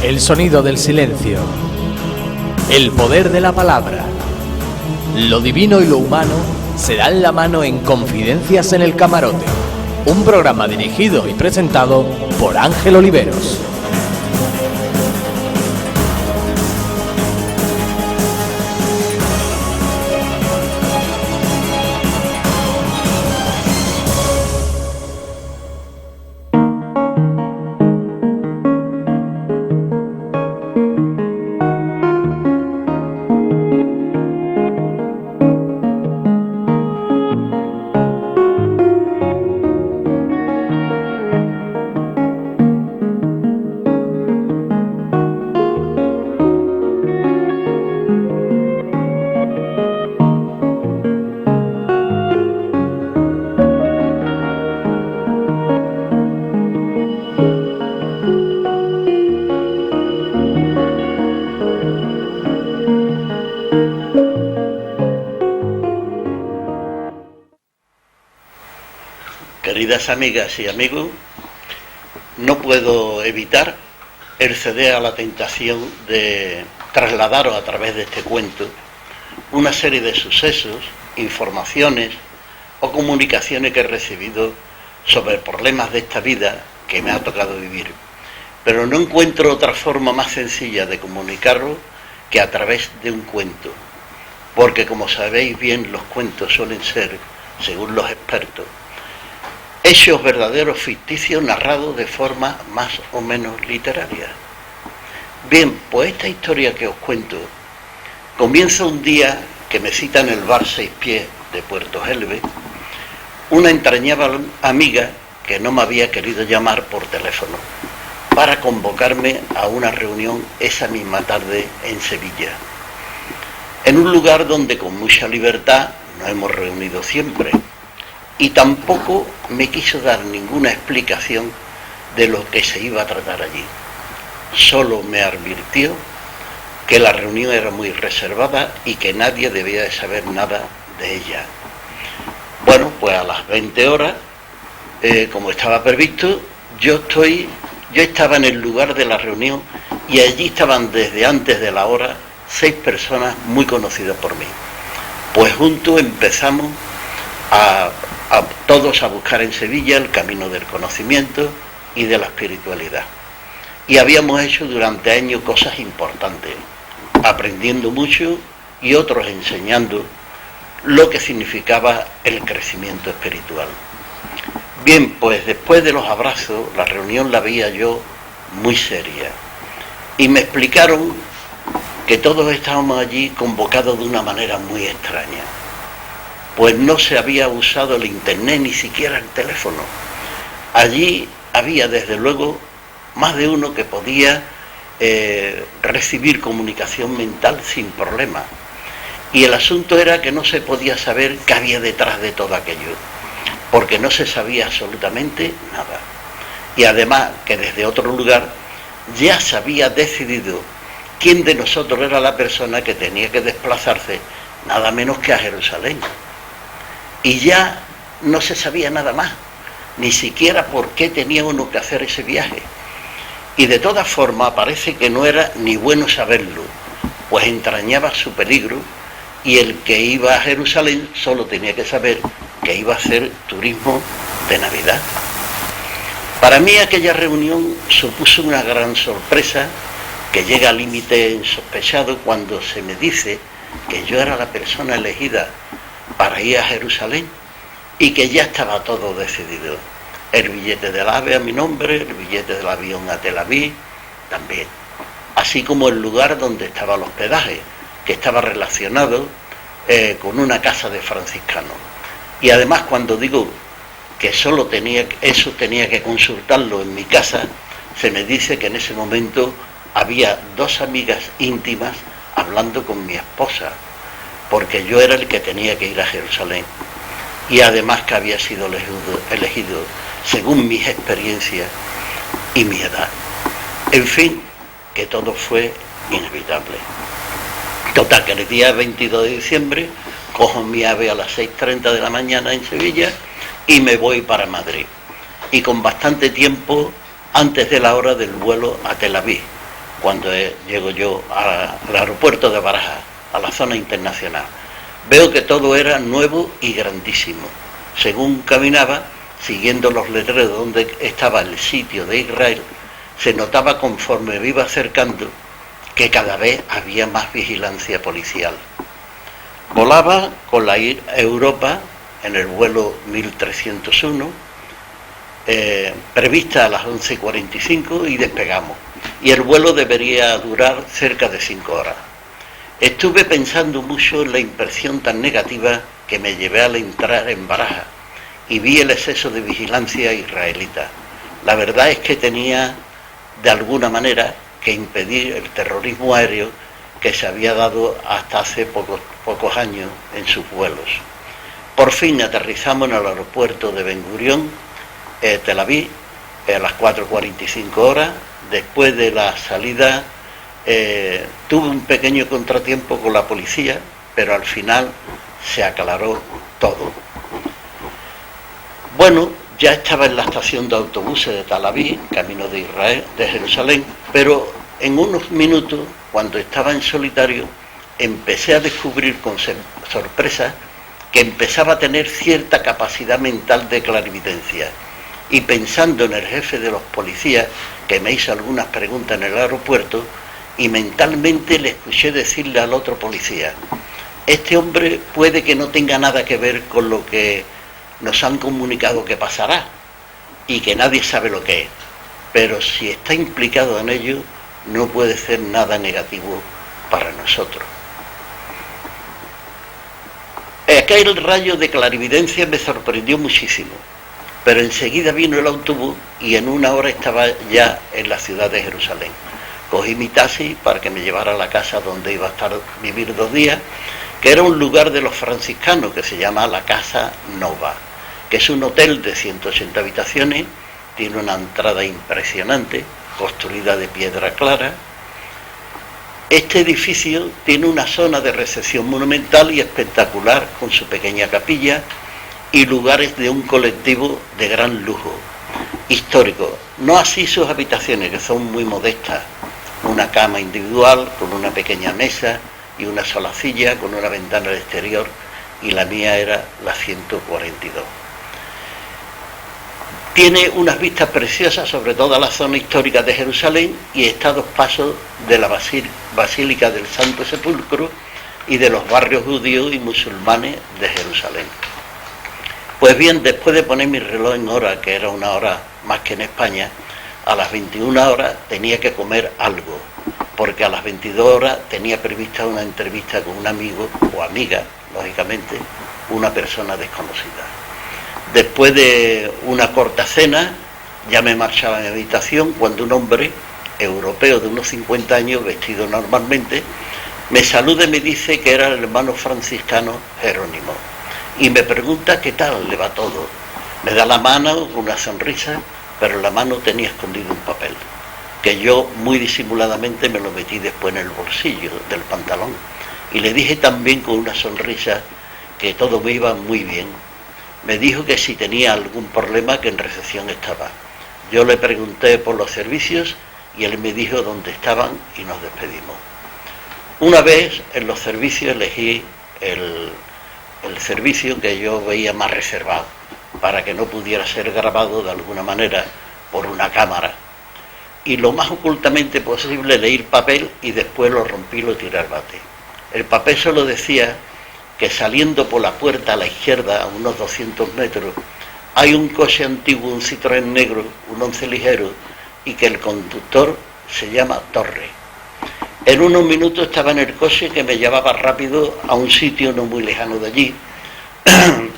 El sonido del silencio. El poder de la palabra. Lo divino y lo humano se dan la mano en Confidencias en el Camarote. Un programa dirigido y presentado por Ángel Oliveros. Queridas amigas y amigos, no puedo evitar el ceder a la tentación de trasladaros a través de este cuento una serie de sucesos, informaciones o comunicaciones que he recibido sobre problemas de esta vida que me ha tocado vivir. Pero no encuentro otra forma más sencilla de comunicarlo que a través de un cuento, porque como sabéis bien, los cuentos suelen ser, según los expertos, hechos verdaderos ficticios narrados de forma más o menos literaria. Bien, pues esta historia que os cuento comienza un día que me cita en el bar Seis Pies de Puerto Gelbe una entrañable amiga que no me había querido llamar por teléfono para convocarme a una reunión esa misma tarde en Sevilla, en un lugar donde con mucha libertad nos hemos reunido siempre. Y tampoco me quiso dar ninguna explicación de lo que se iba a tratar allí. Solo me advirtió que la reunión era muy reservada y que nadie debía de saber nada de ella. Bueno, pues a las 20 horas, como estaba previsto, yo estaba en el lugar de la reunión y allí estaban desde antes de la hora 6 personas muy conocidas por mí. Pues juntos empezamos a todos a buscar en Sevilla el camino del conocimiento y de la espiritualidad. Y habíamos hecho durante años cosas importantes, aprendiendo mucho y otros enseñando lo que significaba el crecimiento espiritual. Bien, pues después de los abrazos, la reunión la veía yo muy seria. Y me explicaron que todos estábamos allí convocados de una manera muy extraña. Pues no se había usado el internet, ni siquiera el teléfono. Allí había desde luego más de uno que podía recibir comunicación mental sin problema. Y el asunto era que no se podía saber qué había detrás de todo aquello, porque no se sabía absolutamente nada. Y además que desde otro lugar ya se había decidido quién de nosotros era la persona que tenía que desplazarse nada menos que a Jerusalén. Y ya no se sabía nada más, ni siquiera por qué tenía uno que hacer ese viaje. Y de todas formas parece que no era ni bueno saberlo, pues entrañaba su peligro y el que iba a Jerusalén solo tenía que saber que iba a hacer turismo de Navidad. Para mí aquella reunión supuso una gran sorpresa que llega al límite insospechado cuando se me dice que yo era la persona elegida para ir a Jerusalén y que ya estaba todo decidido. El billete del AVE a mi nombre, el billete del avión a Tel Aviv también, así como el lugar donde estaba el hospedaje, que estaba relacionado con una casa de franciscanos. Y además, cuando digo que solo tenía que consultarlo en mi casa, se me dice que en ese momento había 2 amigas íntimas hablando con mi esposa, porque yo era el que tenía que ir a Jerusalén, y además que había sido elegido según mis experiencias y mi edad. En fin, que todo fue inevitable. Total, que el día 22 de diciembre cojo mi AVE a las 6:30 de la mañana en Sevilla y me voy para Madrid. Y con bastante tiempo antes de la hora del vuelo a Tel Aviv, cuando llego yo al aeropuerto de Barajas, a la zona internacional. Veo que todo era nuevo y grandísimo. Según caminaba, siguiendo los letreros donde estaba el sitio de Israel, se notaba conforme me iba acercando que cada vez había más vigilancia policial. Volaba con la Europa en el vuelo 1301, prevista a las 11:45 y despegamos. Y el vuelo debería durar cerca de 5 horas. Estuve pensando mucho en la impresión tan negativa que me llevé al entrar en Barajas y vi el exceso de vigilancia israelita. La verdad es que tenía, de alguna manera, que impedir el terrorismo aéreo que se había dado hasta hace pocos años en sus vuelos. Por fin aterrizamos en el aeropuerto de Ben Gurión, Tel Aviv, a las 4:45 horas. Después de la salida tuve un pequeño contratiempo con la policía, pero al final se aclaró todo. Bueno, ya estaba en la estación de autobuses de Tel Aviv, camino de Israel, de Jerusalén, pero en unos minutos, cuando estaba en solitario, empecé a descubrir con sorpresa que empezaba a tener cierta capacidad mental de clarividencia. Y pensando en el jefe de los policías, que me hizo algunas preguntas en el aeropuerto, y mentalmente le escuché decirle al otro policía: este hombre puede que no tenga nada que ver con lo que nos han comunicado que pasará, y que nadie sabe lo que es, pero si está implicado en ello, no puede ser nada negativo para nosotros. Aquel rayo de clarividencia me sorprendió muchísimo, pero enseguida vino el autobús y en 1 hora estaba ya en la ciudad de Jerusalén. Cogí mi taxi para que me llevara a la casa donde iba a vivir 2 días, que era un lugar de los franciscanos que se llama la Casa Nova, que es un hotel de 180 habitaciones, tiene una entrada impresionante, construida de piedra clara. Este edificio tiene una zona de recepción monumental y espectacular, con su pequeña capilla y lugares de un colectivo de gran lujo, histórico. No así sus habitaciones, que son muy modestas: una cama individual con una pequeña mesa y una sola silla con una ventana al exterior, y la mía era la 142. Tiene unas vistas preciosas sobre toda la zona histórica de Jerusalén y está a 2 pasos de la Basílica del Santo Sepulcro y de los barrios judíos y musulmanes de Jerusalén. Pues bien, después de poner mi reloj en hora, que era 1 hora más que en España, a las 21 horas tenía que comer algo, porque a las 22 horas tenía prevista una entrevista con un amigo o amiga, lógicamente, una persona desconocida. Después de una corta cena, ya me marchaba a mi habitación cuando un hombre europeo de unos 50 años, vestido normalmente, me saluda y me dice que era el hermano franciscano Jerónimo, y me pregunta qué tal le va todo. Me da la mano con una sonrisa, pero en la mano tenía escondido un papel, que yo muy disimuladamente me lo metí después en el bolsillo del pantalón, y le dije también con una sonrisa que todo me iba muy bien. Me dijo que si tenía algún problema, que en recepción estaba. Yo le pregunté por los servicios y él me dijo dónde estaban y nos despedimos. Una vez en los servicios elegí el servicio que yo veía más reservado, para que no pudiera ser grabado de alguna manera por una cámara. Y lo más ocultamente posible leí el papel y después lo rompí y lo tiré al bate. El papel solo decía que saliendo por la puerta a la izquierda, a unos 200 metros, hay un coche antiguo, un Citroën negro, un 11 ligero, y que el conductor se llama Torre. En unos minutos estaba en el coche que me llevaba rápido a un sitio no muy lejano de allí.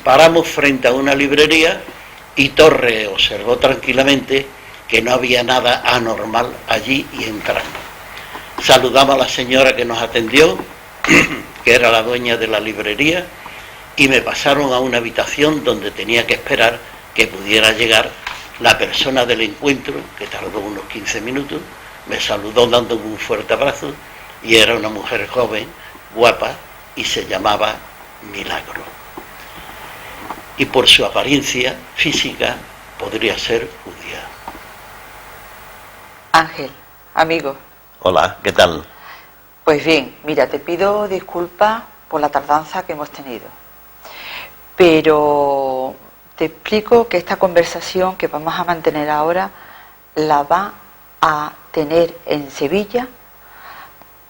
Paramos frente a una librería y Torre observó tranquilamente que no había nada anormal allí y entramos. Saludamos a la señora que nos atendió, que era la dueña de la librería, y me pasaron a una habitación donde tenía que esperar que pudiera llegar la persona del encuentro, que tardó unos 15 minutos. Me saludó dándome un fuerte abrazo y era una mujer joven, guapa, y se llamaba Milagro. Y por su apariencia física podría ser judía. Ángel, amigo, Hola, ¿qué tal? Pues bien, mira, te pido disculpas por la tardanza que hemos tenido, pero te explico que esta conversación que vamos a mantener ahora la va a tener en Sevilla,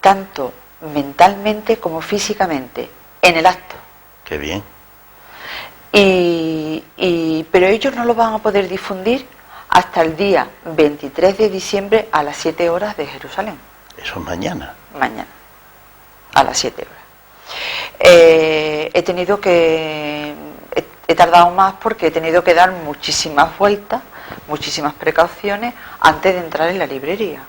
tanto mentalmente como físicamente, en el acto. Qué bien. Pero ellos no lo van a poder difundir hasta el día 23 de diciembre a las 7 horas de Jerusalén. Eso es mañana. Mañana, a las 7 horas. He tardado más porque he tenido que dar muchísimas vueltas, muchísimas precauciones antes de entrar en la librería.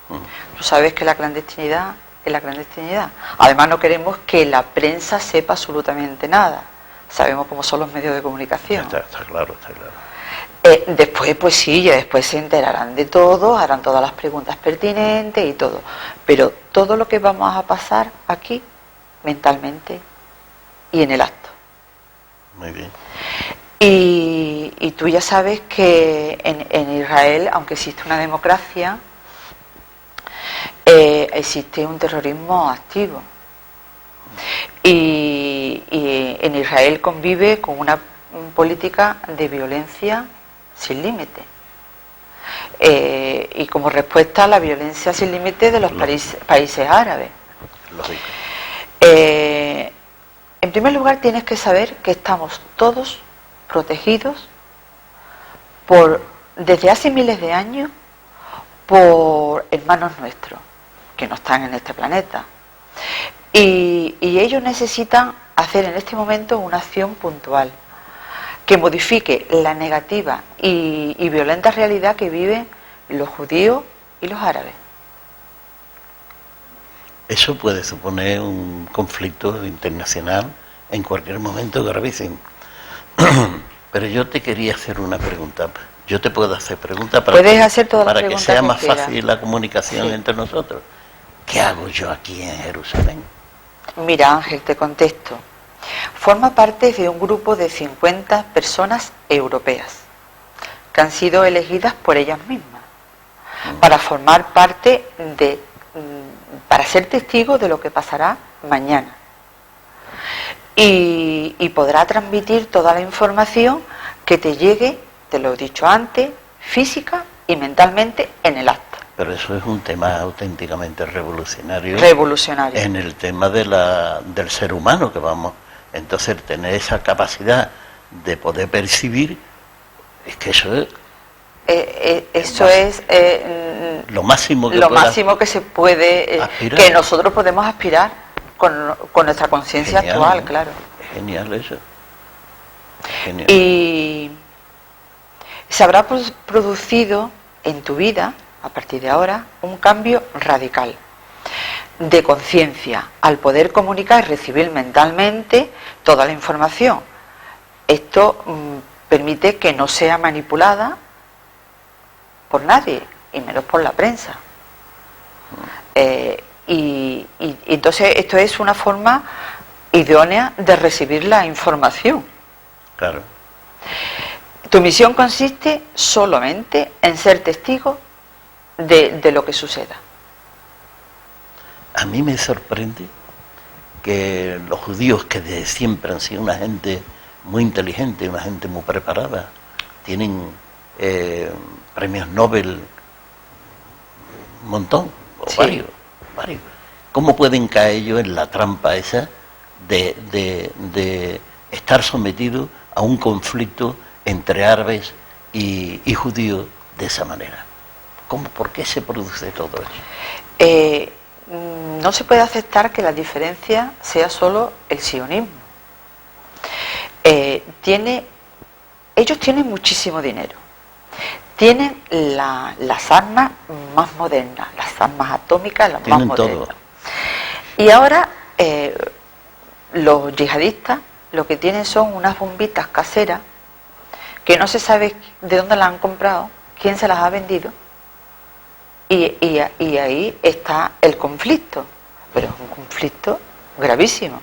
Tú sabes que la clandestinidad es la clandestinidad. Además no queremos que la prensa sepa absolutamente nada. Sabemos cómo son los medios de comunicación. Está claro, está claro. Después, pues sí, ya después se enterarán de todo, harán todas las preguntas pertinentes y todo. Pero todo lo que vamos a pasar aquí, mentalmente y en el acto. Muy bien. Y tú ya sabes que en Israel, aunque existe una democracia, existe un terrorismo activo. Y en Israel convive con una política de violencia sin límite. Y como respuesta a la violencia sin límite de los países árabes. Lógico. En primer lugar, tienes que saber que estamos todos protegidos desde hace miles de años por hermanos nuestros que no están en este planeta. Y ellos necesitan hacer en este momento una acción puntual que modifique la negativa y violenta realidad que viven los judíos y los árabes. Eso puede suponer un conflicto internacional en cualquier momento gravísimo. Pero yo te quería hacer una pregunta. Yo te puedo hacer preguntas para que sea más fácil la comunicación entre nosotros. ¿Qué hago yo aquí en Jerusalén? Mira, Ángel, te contesto. Forma parte de un grupo de 50 personas europeas que han sido elegidas por ellas mismas para formar parte para ser testigos de lo que pasará mañana. Y podrá transmitir toda la información que te llegue, te lo he dicho antes, física y mentalmente en el acto. Pero eso es un tema auténticamente revolucionario. Revolucionario. En el tema del ser humano que vamos. Entonces, tener esa capacidad de poder percibir, es que eso es... lo máximo que se puede, que nosotros podemos aspirar con nuestra conciencia actual, ¿no? Claro. Es genial eso. Genial. Y se habrá producido en tu vida, a partir de ahora, un cambio radical de conciencia al poder comunicar y recibir mentalmente toda la información. Esto permite que no sea manipulada por nadie, y menos por la prensa. Y entonces esto es una forma idónea de recibir la información. Claro. Tu misión consiste solamente en ser testigo de lo que suceda. A mí me sorprende que los judíos, que desde siempre han sido una gente muy inteligente, una gente muy preparada, tienen premios Nobel un montón, o sí. varios. ¿Cómo pueden caer ellos en la trampa esa de estar sometidos a un conflicto entre árabes y judíos de esa manera? ¿Por qué se produce todo eso? No se puede aceptar que la diferencia sea solo el sionismo. Ellos tienen muchísimo dinero, tienen las armas más modernas, las armas atómicas, las tienen más modernas. Todo. Y ahora los yihadistas lo que tienen son unas bombitas caseras que no se sabe de dónde las han comprado, quién se las ha vendido. Y ahí está el conflicto, pero es un conflicto gravísimo.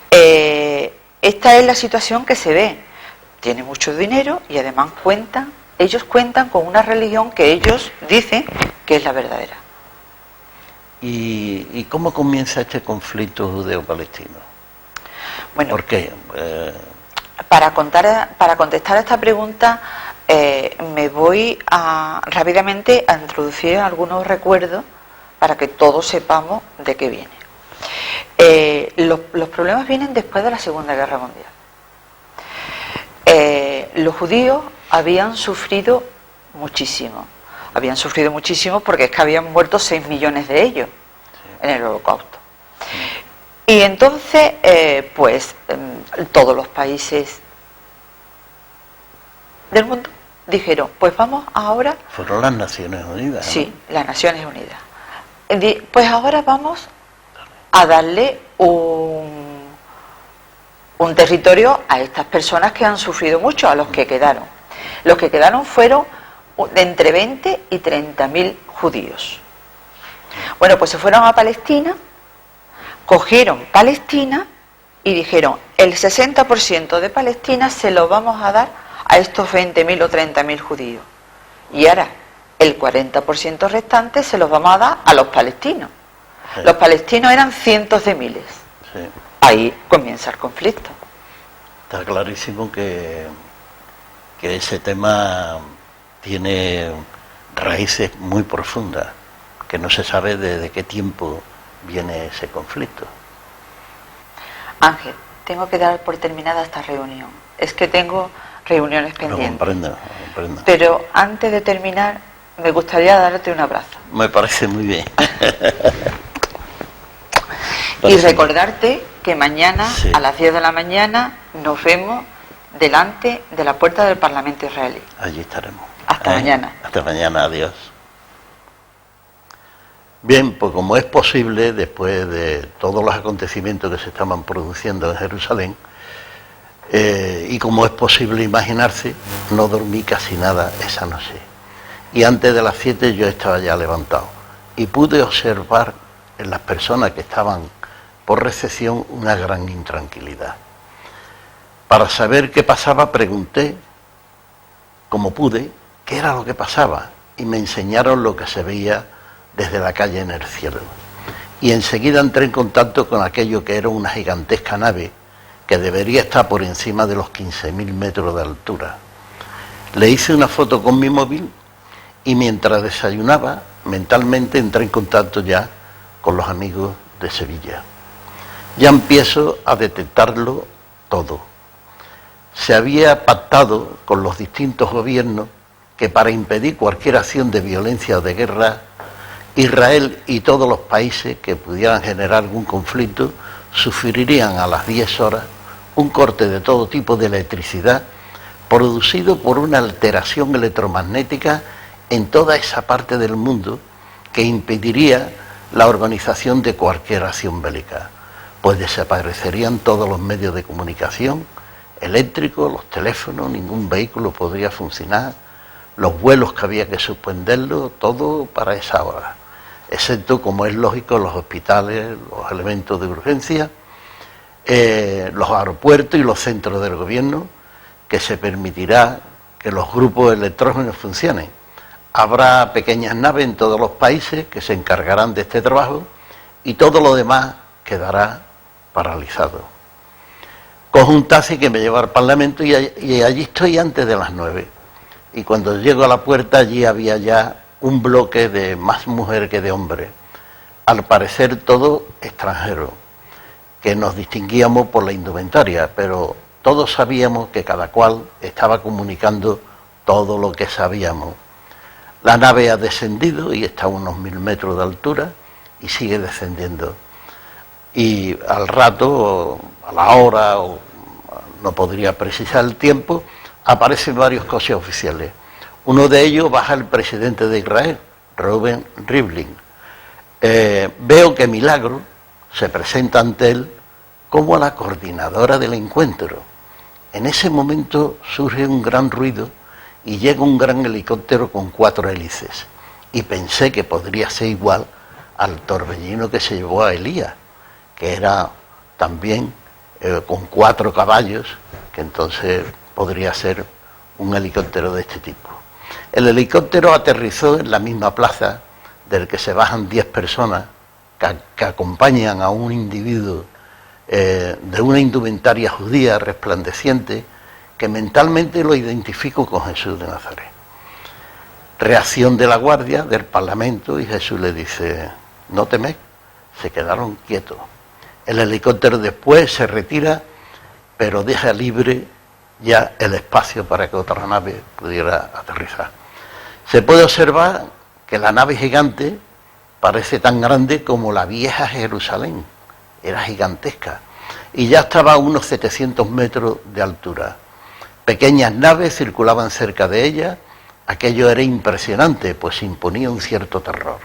Esta es la situación que se ve. Tiene mucho dinero y además cuentan ellos cuentan con una religión que ellos dicen que es la verdadera. ¿Y cómo comienza este conflicto judeo-palestino? Bueno, ¿Por qué? Para contestar a esta pregunta, me voy rápidamente a introducir algunos recuerdos para que todos sepamos de qué viene. Los problemas vienen después de la Segunda Guerra Mundial. Los judíos habían sufrido muchísimo porque es que habían muerto 6 millones de ellos en el Holocausto. Y entonces, todos los países del mundo dijeron, pues vamos ahora... Fueron las Naciones Unidas, ¿no? Sí, las Naciones Unidas. Pues ahora vamos a darle un territorio a estas personas que han sufrido mucho, a los que quedaron. Los que quedaron fueron de entre 20 y 30.000 judíos. Bueno, pues se fueron a Palestina, cogieron Palestina y dijeron, el 60% de Palestina se lo vamos a dar a estos 20.000 o 30.000 judíos. Y ahora, el 40% restante se los vamos a dar a los palestinos. Sí. Los palestinos eran cientos de miles. Sí. Ahí comienza el conflicto. Está clarísimo que ese tema tiene raíces muy profundas, que no se sabe desde qué tiempo viene ese conflicto. Ángel, tengo que dar por terminada esta reunión. Es que tengo reuniones pendientes. Comprendo. Pero antes de terminar, me gustaría darte un abrazo. Me parece muy bien. Y recordarte que mañana, sí, a las 10 de la mañana, nos vemos delante de la puerta del Parlamento israelí. Allí estaremos. Hasta mañana. Hasta mañana, adiós. Bien, pues como es posible, después de todos los acontecimientos que se estaban produciendo en Jerusalén, y como es posible imaginarse, no dormí casi nada esa noche. Y antes de las 7 yo estaba ya levantado. Y pude observar en las personas que estaban por recepción una gran intranquilidad. Para saber qué pasaba, pregunté, como pude, qué era lo que pasaba. Y me enseñaron lo que se veía desde la calle en el cielo. Y enseguida entré en contacto con aquello que era una gigantesca nave que debería estar por encima de los 15.000 metros de altura. Le hice una foto con mi móvil y mientras desayunaba, mentalmente entré en contacto ya con los amigos de Sevilla. Ya empiezo a detectarlo todo. Se había pactado con los distintos gobiernos que para impedir cualquier acción de violencia o de guerra, Israel y todos los países que pudieran generar algún conflicto sufrirían a las 10 horas un corte de todo tipo de electricidad producido por una alteración electromagnética en toda esa parte del mundo que impediría la organización de cualquier acción bélica, pues desaparecerían todos los medios de comunicación eléctricos, los teléfonos, ningún vehículo podría funcionar, los vuelos que había que suspenderlos, todo para esa hora, excepto, como es lógico, los hospitales, los elementos de urgencia, los aeropuertos y los centros del gobierno, que se permitirá que los grupos electrógenos funcionen. Habrá pequeñas naves en todos los países que se encargarán de este trabajo y todo lo demás quedará paralizado. Cojo un taxi que me lleva al Parlamento y allí estoy antes de las 9. Y cuando llego a la puerta, allí había ya un bloque de más mujer que de hombre. Al parecer todo extranjero, que nos distinguíamos por la indumentaria, pero todos sabíamos que cada cual estaba comunicando todo lo que sabíamos. La nave ha descendido y está a unos 1.000 metros de altura y sigue descendiendo. Y al rato, a la hora, o no podría precisar el tiempo, aparecen varios coches oficiales. Uno de ellos baja el presidente de Israel, Reuven Rivlin. Veo que Milagro se presenta ante él como la coordinadora del encuentro. En ese momento surge un gran ruido y llega un gran helicóptero con 4 hélices. Y pensé que podría ser igual al torbellino que se llevó a Elías, que era también con 4 caballos, que entonces podría ser un helicóptero de este tipo. El helicóptero aterrizó en la misma plaza del que se bajan 10 personas que acompañan a un individuo de una indumentaria judía resplandeciente, que mentalmente lo identifico con Jesús de Nazaret. Reacción de la guardia del Parlamento y Jesús le dice: no temed. Se quedaron quietos. El helicóptero después se retira, pero deja libre ya el espacio para que otra nave pudiera aterrizar. Se puede observar que la nave gigante parece tan grande como la vieja Jerusalén, era gigantesca, y ya estaba a unos 700 metros de altura. Pequeñas naves circulaban cerca de ella. Aquello era impresionante, pues imponía un cierto terror.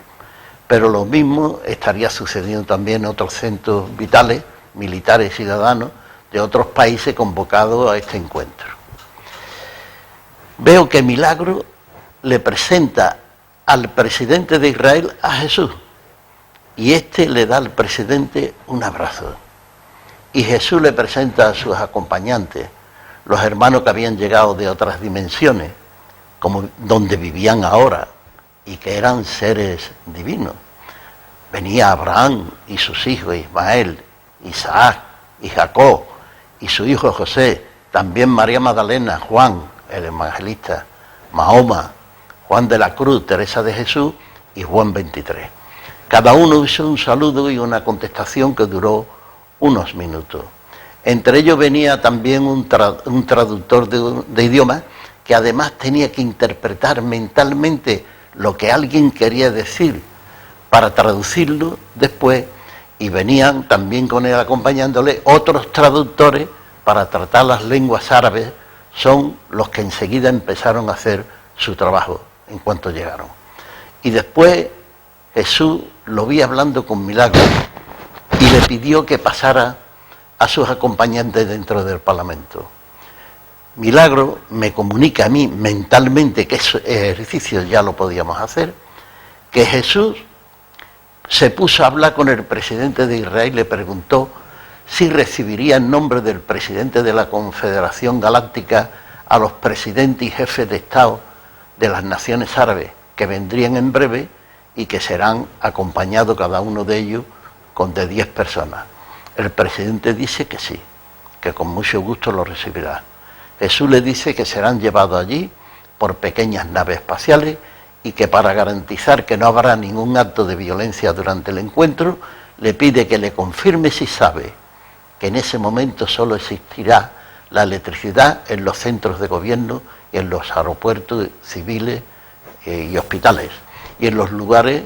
Pero lo mismo estaría sucediendo también en otros centros vitales, militares y ciudadanos, de otros países convocados a este encuentro. Veo que Milagro le presenta al presidente de Israel a Jesús, y este le da al presidente un abrazo. Y Jesús le presenta a sus acompañantes, los hermanos que habían llegado de otras dimensiones, como donde vivían ahora, y que eran seres divinos. Venía Abraham y sus hijos, Ismael, Isaac y Jacob, y su hijo José, también María Magdalena, Juan, el evangelista, Mahoma, Juan de la Cruz, Teresa de Jesús y Juan 23. Cada uno hizo un saludo y una contestación que duró unos minutos. Entre ellos venía también un traductor de idiomas, que además tenía que interpretar mentalmente lo que alguien quería decir para traducirlo después, y venían también con él acompañándole otros traductores para tratar las lenguas árabes. Son los que enseguida empezaron a hacer su trabajo en cuanto llegaron. Y después Jesús lo vi hablando con Milagro y le pidió que pasara a sus acompañantes dentro del Parlamento. Milagro me comunica a mí mentalmente, que ese ejercicio ya lo podíamos hacer, que Jesús se puso a hablar con el presidente de Israel y le preguntó si recibiría en nombre del presidente de la Confederación Galáctica a los presidentes y jefes de Estado de las naciones árabes, que vendrían en breve y que serán acompañados cada uno de ellos con de 10 personas. El presidente dice que sí, que con mucho gusto lo recibirá. Jesús le dice que serán llevados allí por pequeñas naves espaciales y que para garantizar que no habrá ningún acto de violencia durante el encuentro, le pide que le confirme si sabe que en ese momento solo existirá la electricidad en los centros de gobierno y en los aeropuertos civiles y hospitales, y en los lugares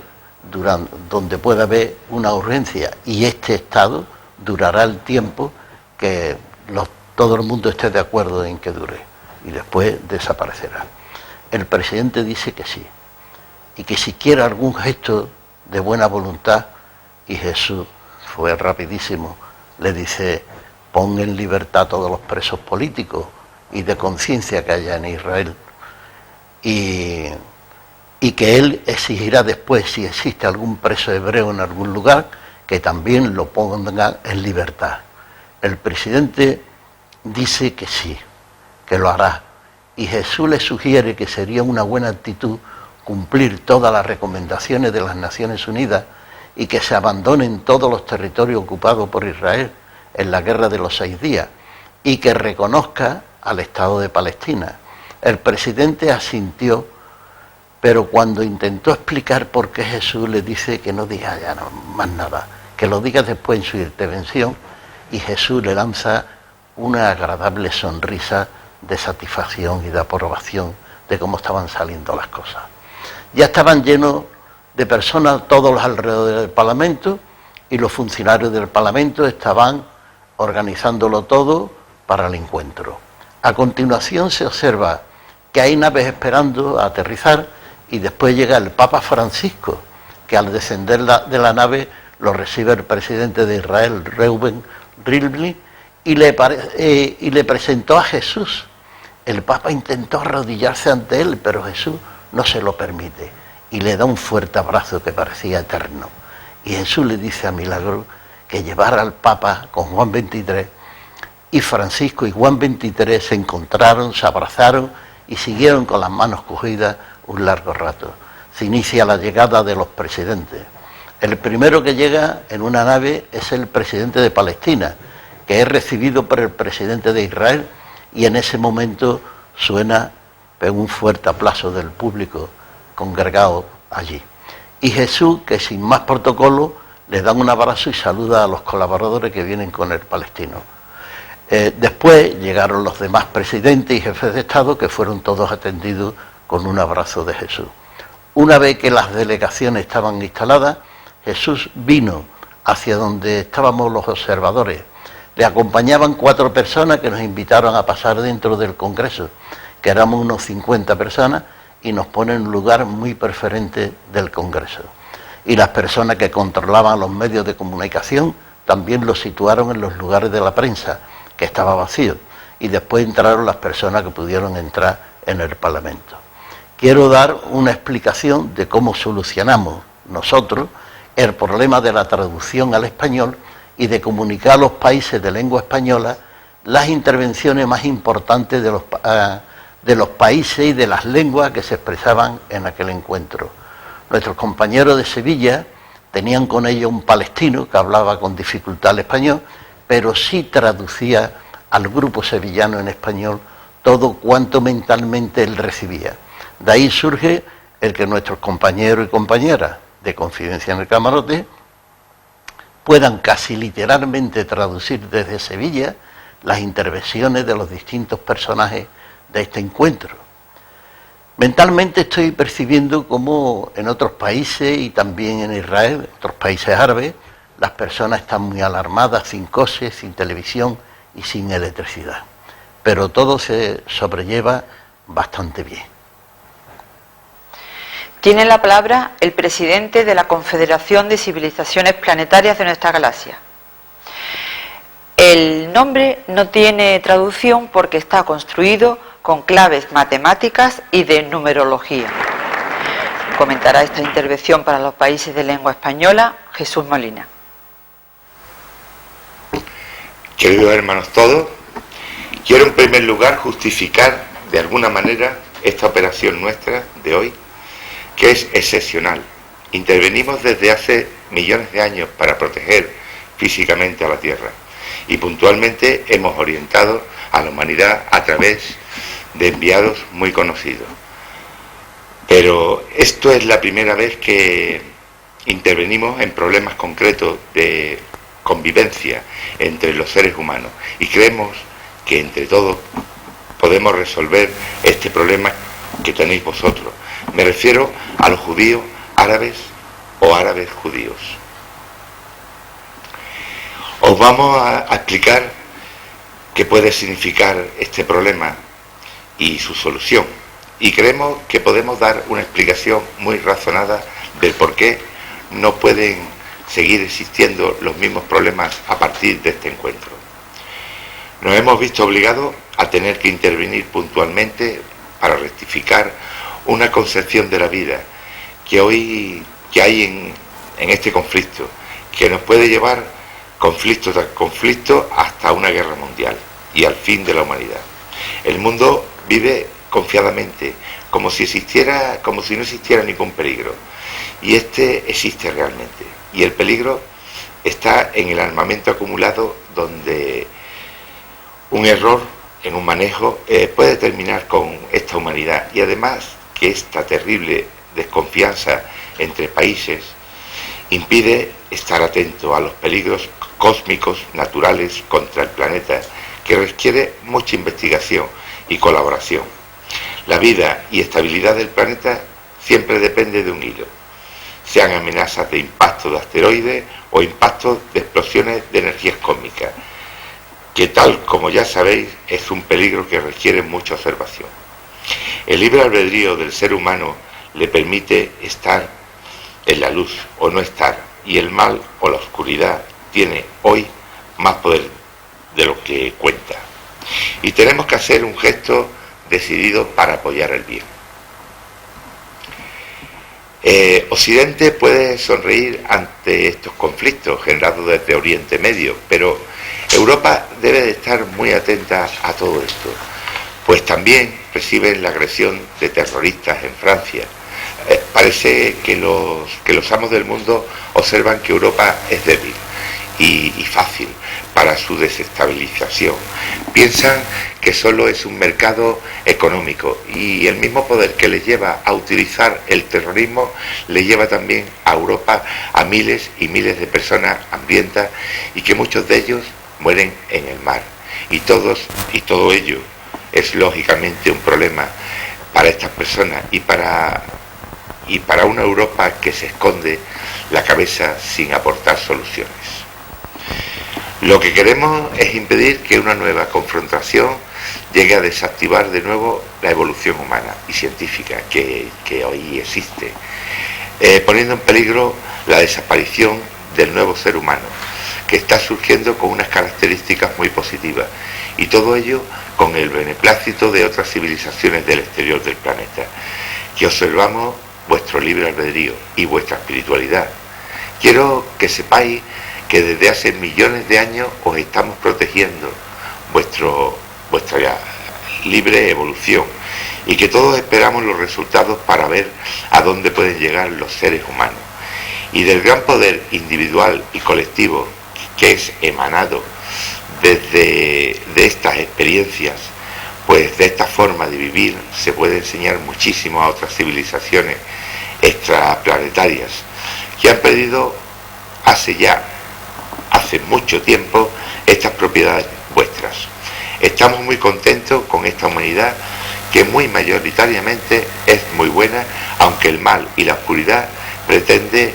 donde pueda haber una urgencia, y este estado durará el tiempo que todo el mundo esté de acuerdo en que dure, y después desaparecerá. El presidente dice que sí, y que si quiere algún gesto de buena voluntad, y Jesús fue rapidísimo, le dice: pon en libertad a todos los presos políticos y de conciencia que haya en Israel, y que él exigirá después, si existe algún preso hebreo en algún lugar, que también lo pongan en libertad. El presidente dice que sí, que lo hará, y Jesús le sugiere que sería una buena actitud cumplir todas las recomendaciones de las Naciones Unidas y que se abandonen todos los territorios ocupados por Israel en la guerra de los 6 días, y que reconozca al Estado de Palestina. El presidente asintió, pero cuando intentó explicar por qué, Jesús le dice que no diga ya más nada, que lo diga después en su intervención, y Jesús le lanza una agradable sonrisa de satisfacción y de aprobación de cómo estaban saliendo las cosas. Ya estaban llenos de personas todos los alrededores del Parlamento, y los funcionarios del Parlamento estaban organizándolo todo para el encuentro. A continuación se observa que hay naves esperando a aterrizar, y después llega el Papa Francisco, que al descender de la nave lo recibe el presidente de Israel, Reuven Rivlin, y le presentó a Jesús. El Papa intentó arrodillarse ante él, pero Jesús no se lo permite, y le da un fuerte abrazo que parecía eterno. Y Jesús le dice a Milagro que llevara al Papa con Juan 23, y Francisco y Juan 23 se encontraron, se abrazaron y siguieron con las manos cogidas un largo rato. Se inicia la llegada de los presidentes. El primero que llega en una nave es el presidente de Palestina, que es recibido por el presidente de Israel, y en ese momento suena un fuerte aplauso del público congregado allí. Y Jesús, que sin más protocolo, le da un abrazo y saluda a los colaboradores que vienen con el palestino. Después llegaron los demás presidentes y jefes de Estado, que fueron todos atendidos con un abrazo de Jesús. Una vez que las delegaciones estaban instaladas, Jesús vino hacia donde estábamos los observadores. Le acompañaban 4 personas que nos invitaron a pasar dentro del Congreso, que éramos unos 50 personas, y nos ponen en un lugar muy preferente del Congreso. Y las personas que controlaban los medios de comunicación también los situaron en los lugares de la prensa, que estaba vacío, y después entraron las personas que pudieron entrar en el Parlamento. Quiero dar una explicación de cómo solucionamos nosotros el problema de la traducción al español y de comunicar a los países de lengua española las intervenciones más importantes de los países y de las lenguas que se expresaban en aquel encuentro. Nuestros compañeros de Sevilla tenían con ellos un palestino que hablaba con dificultad el español, pero sí traducía al grupo sevillano en español todo cuanto mentalmente él recibía. De ahí surge el que nuestros compañeros y compañeras de Confidencia en el Camarote puedan casi literalmente traducir desde Sevilla las intervenciones de los distintos personajes de este encuentro. Mentalmente estoy percibiendo cómo en otros países y también en Israel, otros países árabes, las personas están muy alarmadas, sin coches, sin televisión y sin electricidad. Pero todo se sobrelleva bastante bien. Tiene la palabra el presidente de la Confederación de Civilizaciones Planetarias de nuestra galaxia. El nombre no tiene traducción porque está construido con claves matemáticas y de numerología. Comentará esta intervención para los países de lengua española Jesús Molina. Queridos hermanos todos, quiero en primer lugar justificar de alguna manera esta operación nuestra de hoy, que es excepcional. Intervenimos desde hace millones de años para proteger físicamente a la Tierra y puntualmente hemos orientado a la humanidad a través de enviados muy conocidos. Pero esto es la primera vez que intervenimos en problemas concretos de convivencia entre los seres humanos y creemos que entre todos podemos resolver este problema que tenéis vosotros. Me refiero a los judíos árabes o árabes judíos. Os vamos a explicar qué puede significar este problema y su solución. Y creemos que podemos dar una explicación muy razonada del por qué no pueden seguir existiendo los mismos problemas a partir de este encuentro. Nos hemos visto obligados a tener que intervenir puntualmente para rectificar una concepción de la vida que hay en este conflicto, que nos puede llevar conflicto tras conflicto hasta una guerra mundial y al fin de la humanidad. El mundo vive confiadamente, como si no existiera ningún peligro, y este existe realmente, y el peligro está en el armamento acumulado, donde un error en un manejo puede terminar con esta humanidad, y además que esta terrible desconfianza entre países impide estar atento a los peligros cósmicos naturales contra el planeta, que requiere mucha investigación y colaboración. La vida y estabilidad del planeta siempre depende de un hilo, sean amenazas de impacto de asteroides o impactos de explosiones de energías cósmicas, que tal como ya sabéis es un peligro que requiere mucha observación. El libre albedrío del ser humano le permite estar en la luz o no estar, y el mal o la oscuridad tiene hoy más poder de lo que cuenta. Y tenemos que hacer un gesto decidido para apoyar el bien. Occidente puede sonreír ante estos conflictos generados desde Oriente Medio, pero Europa debe de estar muy atenta a todo esto, pues también reciben la agresión de terroristas en Francia. Parece que los amos del mundo observan que Europa es débil y fácil para su desestabilización. Piensan que solo es un mercado económico, y el mismo poder que les lleva a utilizar el terrorismo le lleva también a Europa a miles y miles de personas hambrientas, y que muchos de ellos mueren en el mar. Y todo ello es lógicamente un problema para estas personas y para una Europa que se esconde la cabeza sin aportar soluciones. Lo que queremos es impedir que una nueva confrontación llegue a desactivar de nuevo la evolución humana y científica que hoy existe, poniendo en peligro la desaparición del nuevo ser humano, que está surgiendo con unas características muy positivas, y todo ello con el beneplácito de otras civilizaciones del exterior del planeta, que observamos vuestro libre albedrío y vuestra espiritualidad. Quiero que sepáis que desde hace millones de años os estamos protegiendo vuestra libre evolución, y que todos esperamos los resultados para ver a dónde pueden llegar los seres humanos. Y del gran poder individual y colectivo que es emanado de estas experiencias, pues de esta forma de vivir se puede enseñar muchísimo a otras civilizaciones extraplanetarias que han perdido hace mucho tiempo estas propiedades vuestras. Estamos muy contentos con esta humanidad que muy mayoritariamente es muy buena, aunque el mal y la oscuridad pretende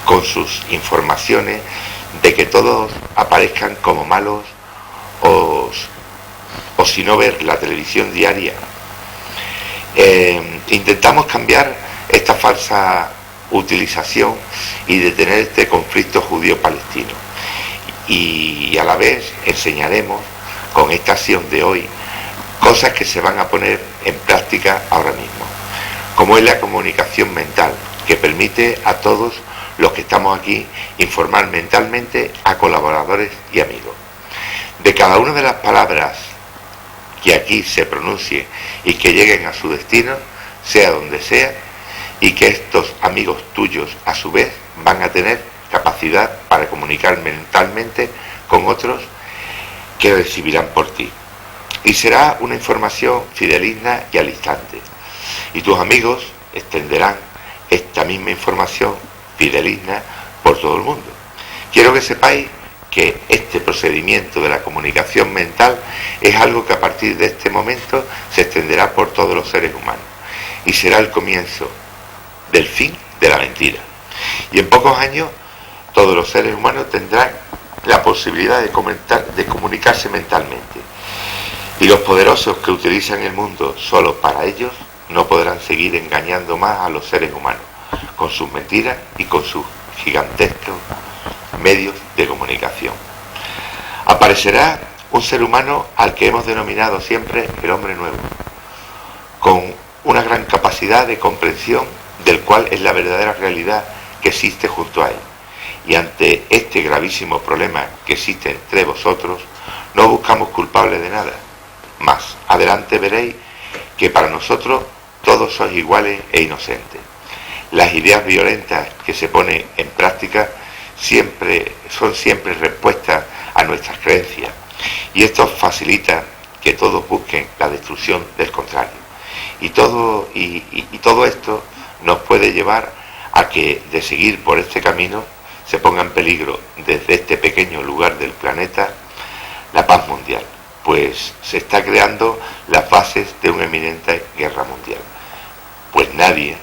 con sus informaciones de que todos aparezcan como malos, o si no ver la televisión diaria. Intentamos cambiar esta falsa utilización y detener este conflicto judío-palestino, y a la vez enseñaremos con esta acción de hoy cosas que se van a poner en práctica ahora mismo, como es la comunicación mental, que permite a todos los que estamos aquí informar mentalmente a colaboradores y amigos. De cada una de las palabras que aquí se pronuncie y que lleguen a su destino, sea donde sea, y que estos amigos tuyos a su vez van a tener capacidad para comunicar mentalmente con otros que recibirán por ti. Y será una información fidedigna y al instante. Y tus amigos extenderán esta misma información fidedigna por todo el mundo. Quiero que sepáis que este procedimiento de la comunicación mental es algo que a partir de este momento se extenderá por todos los seres humanos, y será el comienzo del fin de la mentira. Y en pocos años todos los seres humanos tendrán la posibilidad de comunicarse mentalmente, y los poderosos que utilizan el mundo solo para ellos no podrán seguir engañando más a los seres humanos con sus mentiras y con sus gigantescos medios de comunicación. Aparecerá un ser humano al que hemos denominado siempre el hombre nuevo, con una gran capacidad de comprensión del cual es la verdadera realidad que existe junto a él. Y ante este gravísimo problema que existe entre vosotros, no buscamos culpables de nada. Más adelante veréis que para nosotros todos sois iguales e inocentes. Las ideas violentas que se ponen en práctica son siempre respuestas a nuestras creencias, y esto facilita que todos busquen la destrucción del contrario. Y todo esto nos puede llevar a que, de seguir por este camino, se ponga en peligro desde este pequeño lugar del planeta la paz mundial, pues se está creando las bases de una eminente guerra mundial. Pues nadie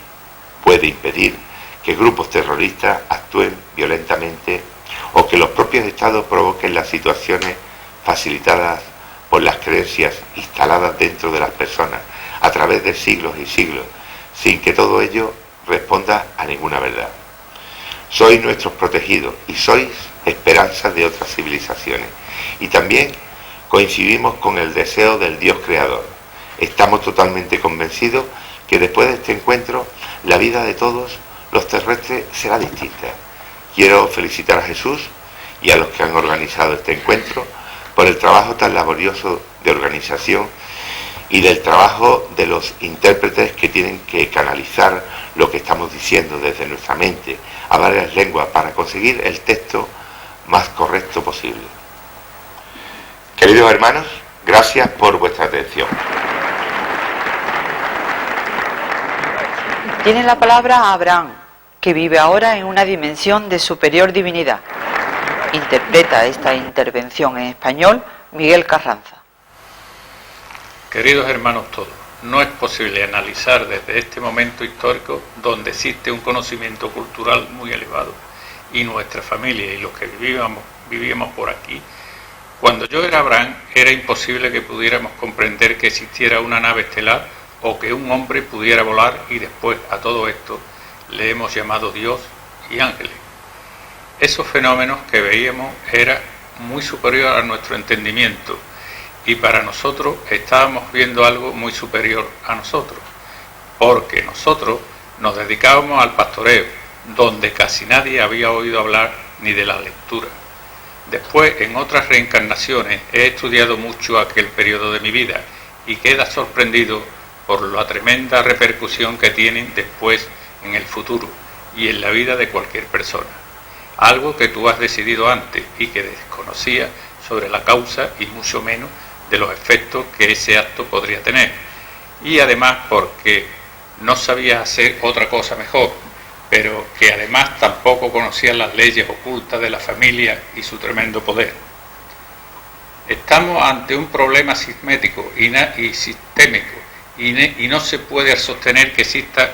puede impedir que grupos terroristas actúen violentamente, o que los propios estados provoquen las situaciones facilitadas por las creencias instaladas dentro de las personas a través de siglos y siglos, sin que todo ello responda a ninguna verdad. Sois nuestros protegidos y sois esperanzas de otras civilizaciones, y también coincidimos con el deseo del Dios creador. Estamos totalmente convencidos que después de este encuentro la vida de todos los terrestres será distinta. Quiero felicitar a Jesús y a los que han organizado este encuentro por el trabajo tan laborioso de organización y del trabajo de los intérpretes que tienen que canalizar lo que estamos diciendo desde nuestra mente a varias lenguas para conseguir el texto más correcto posible. Queridos hermanos, gracias por vuestra atención. Tiene la palabra Abraham, que vive ahora en una dimensión de superior divinidad. Interpreta esta intervención en español Miguel Carranza. Queridos hermanos todos, no es posible analizar desde este momento histórico donde existe un conocimiento cultural muy elevado y nuestra familia y los que vivíamos por aquí. Cuando yo era Abraham era imposible que pudiéramos comprender que existiera una nave estelar o que un hombre pudiera volar, y después a todo esto le hemos llamado Dios y ángeles. Esos fenómenos que veíamos eran muy superiores a nuestro entendimiento, y para nosotros estábamos viendo algo muy superior a nosotros, porque nosotros nos dedicábamos al pastoreo, donde casi nadie había oído hablar ni de la lectura. Después, en otras reencarnaciones, he estudiado mucho aquel periodo de mi vida y queda sorprendido por la tremenda repercusión que tienen después en el futuro y en la vida de cualquier persona. Algo que tú has decidido antes y que desconocías sobre la causa y mucho menos de los efectos que ese acto podría tener. Y además porque no sabías hacer otra cosa mejor, pero que además tampoco conocías las leyes ocultas de la familia y su tremendo poder. Estamos ante un problema sistemático y sistémico, y no se puede sostener que exista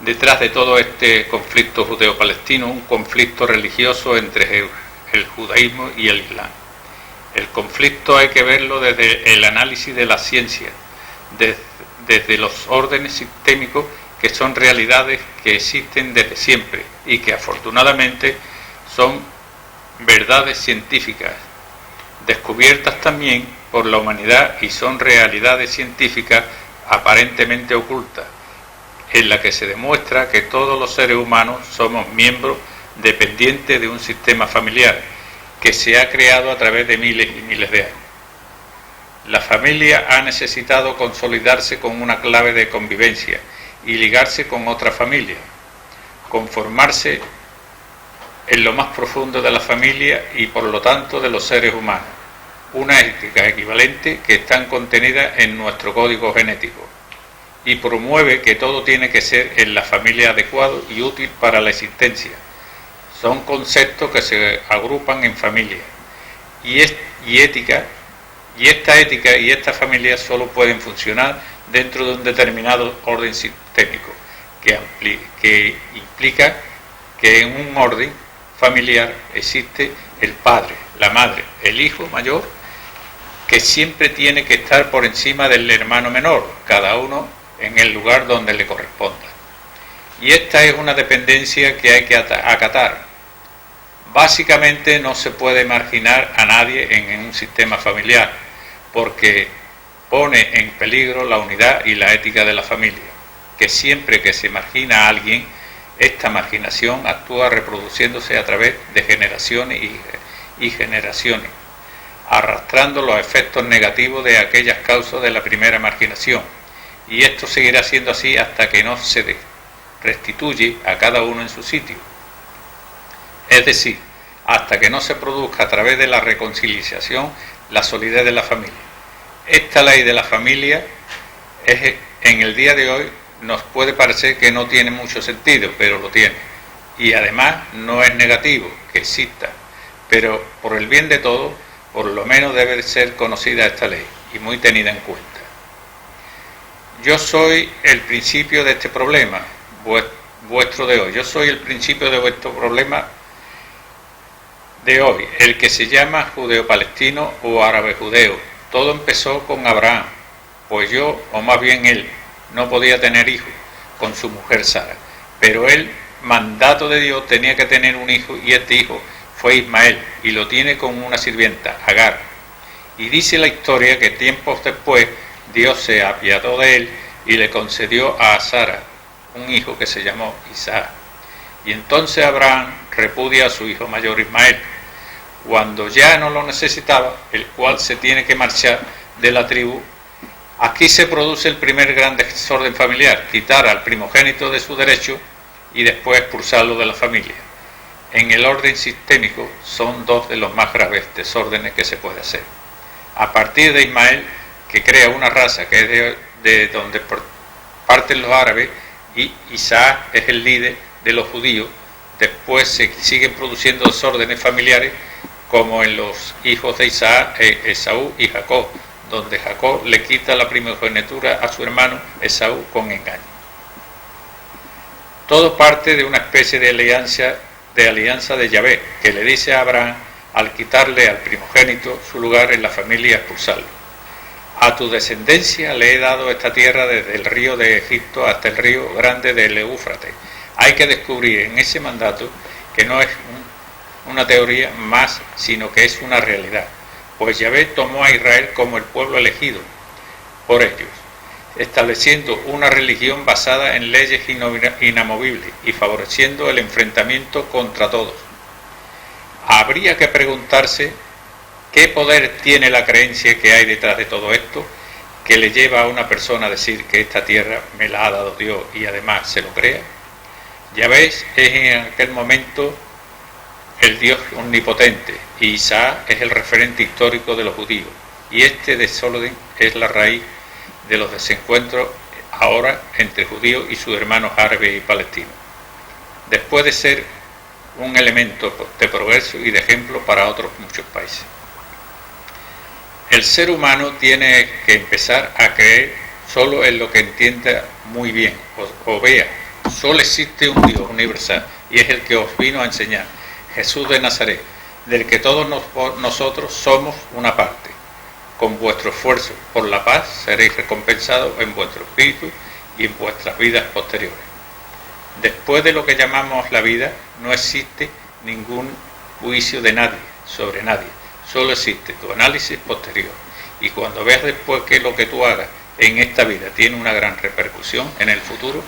detrás de todo este conflicto judeo-palestino un conflicto religioso entre el judaísmo y el islam. El conflicto hay que verlo desde el análisis de la ciencia, desde los órdenes sistémicos que son realidades que existen desde siempre y que afortunadamente son verdades científicas, descubiertas también por la humanidad, y son realidades científicas aparentemente ocultas, en la que se demuestra que todos los seres humanos somos miembros dependientes de un sistema familiar que se ha creado a través de miles y miles de años. La familia ha necesitado consolidarse con una clave de convivencia y ligarse con otra familia, conformarse en lo más profundo de la familia y por lo tanto de los seres humanos, una ética equivalente que están contenidas en nuestro código genético, y promueve que todo tiene que ser en la familia adecuado y útil para la existencia. Son conceptos que se agrupan en familia, y esta ética y esta familia solo pueden funcionar dentro de un determinado orden sistémico, que implica que en un orden familiar existe el padre, la madre, el hijo mayor, que siempre tiene que estar por encima del hermano menor, cada uno en el lugar donde le corresponda. Y esta es una dependencia que hay que acatar. Básicamente no se puede marginar a nadie en un sistema familiar, porque pone en peligro la unidad y la ética de la familia, que siempre que se margina a alguien, esta marginación actúa reproduciéndose a través de generaciones y generaciones, arrastrando los efectos negativos de aquellas causas de la primera marginación, y esto seguirá siendo así hasta que no se restituye a cada uno en su sitio. Es decir, hasta que no se produzca a través de la reconciliación la solidez de la familia. Esta ley de la familia en el día de hoy nos puede parecer que no tiene mucho sentido, pero lo tiene. Y además no es negativo que exista, pero por el bien de todos, por lo menos debe ser conocida esta ley y muy tenida en cuenta. Yo soy el principio de este problema, vuestro de hoy. Yo soy el principio de vuestro problema de hoy, el que se llama judeo-palestino o árabe-judeo. Todo empezó con Abraham, pues yo, o más bien él, no podía tener hijos con su mujer Sara, pero él, mandato de Dios, tenía que tener un hijo, y este hijo fue Ismael, y lo tiene con una sirvienta, Agar. Y dice la historia que tiempos después Dios se apiadó de él y le concedió a Sara un hijo que se llamó Isaac. Y entonces Abraham repudia a su hijo mayor Ismael, cuando ya no lo necesitaba, el cual se tiene que marchar de la tribu Aquí se produce el primer gran desorden familiar, quitar al primogénito de su derecho y después expulsarlo de la familia. En el orden sistémico son dos de los más graves desórdenes que se puede hacer. A partir de Ismael, que crea una raza que es de donde parten los árabes, y Isaac es el líder de los judíos, después se siguen produciendo desórdenes familiares como en los hijos de Isaac, Esaú y Jacob, donde Jacob le quita la primogenitura a su hermano Esaú con engaño. Todo parte de una especie de alianza de Yahvé, que le dice a Abraham, al quitarle al primogénito su lugar en la familia y expulsarlo: a tu descendencia le he dado esta tierra desde el río de Egipto hasta el río grande del Éufrates. Hay que descubrir en ese mandato que no es una teoría más, sino que es una realidad, pues Yahvé tomó a Israel como el pueblo elegido por ellos, estableciendo una religión basada en leyes inamovibles y favoreciendo el enfrentamiento contra todos. Habría que preguntarse qué poder tiene la creencia que hay detrás de todo esto, que le lleva a una persona a decir que esta tierra me la ha dado Dios y además se lo crea. Yahvé es en aquel momento el Dios omnipotente y Isaac es el referente histórico de los judíos, y este desorden es la raíz de los desencuentros ahora entre judíos y sus hermanos árabes y palestinos, después de ser un elemento de progreso y de ejemplo para otros muchos países. El ser humano tiene que empezar a creer solo en lo que entienda muy bien o vea. Solo existe un Dios universal y es el que os vino a enseñar, Jesús de Nazaret, del que todos nosotros somos una parte. Con vuestro esfuerzo por la paz seréis recompensados en vuestro espíritu y en vuestras vidas posteriores. Después de lo que llamamos la vida, no existe ningún juicio de nadie sobre nadie, solo existe tu análisis posterior. Y cuando veas después que lo que tú hagas en esta vida tiene una gran repercusión en el futuro,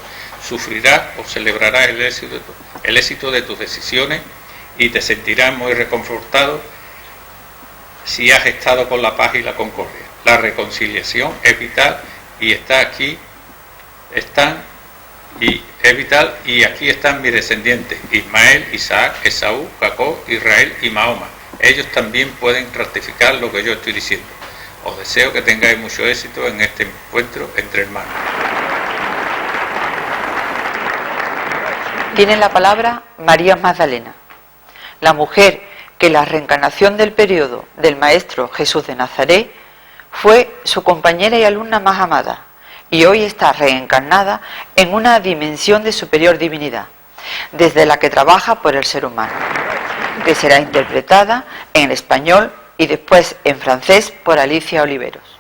sufrirás o celebrarás el éxito de tus decisiones y te sentirás muy reconfortado si has estado con la paz y la concordia. La reconciliación es vital y está aquí, es vital, y aquí están mis descendientes, Ismael, Isaac, Esaú, Jacob, Israel y Mahoma. Ellos también pueden ratificar lo que yo estoy diciendo. Os deseo que tengáis mucho éxito en este encuentro entre hermanos. Tiene la palabra María Magdalena, la mujer que la reencarnación del periodo del Maestro Jesús de Nazaret fue su compañera y alumna más amada, y hoy está reencarnada en una dimensión de superior divinidad, desde la que trabaja por el ser humano, que será interpretada en español y después en francés por Alicia Oliveros.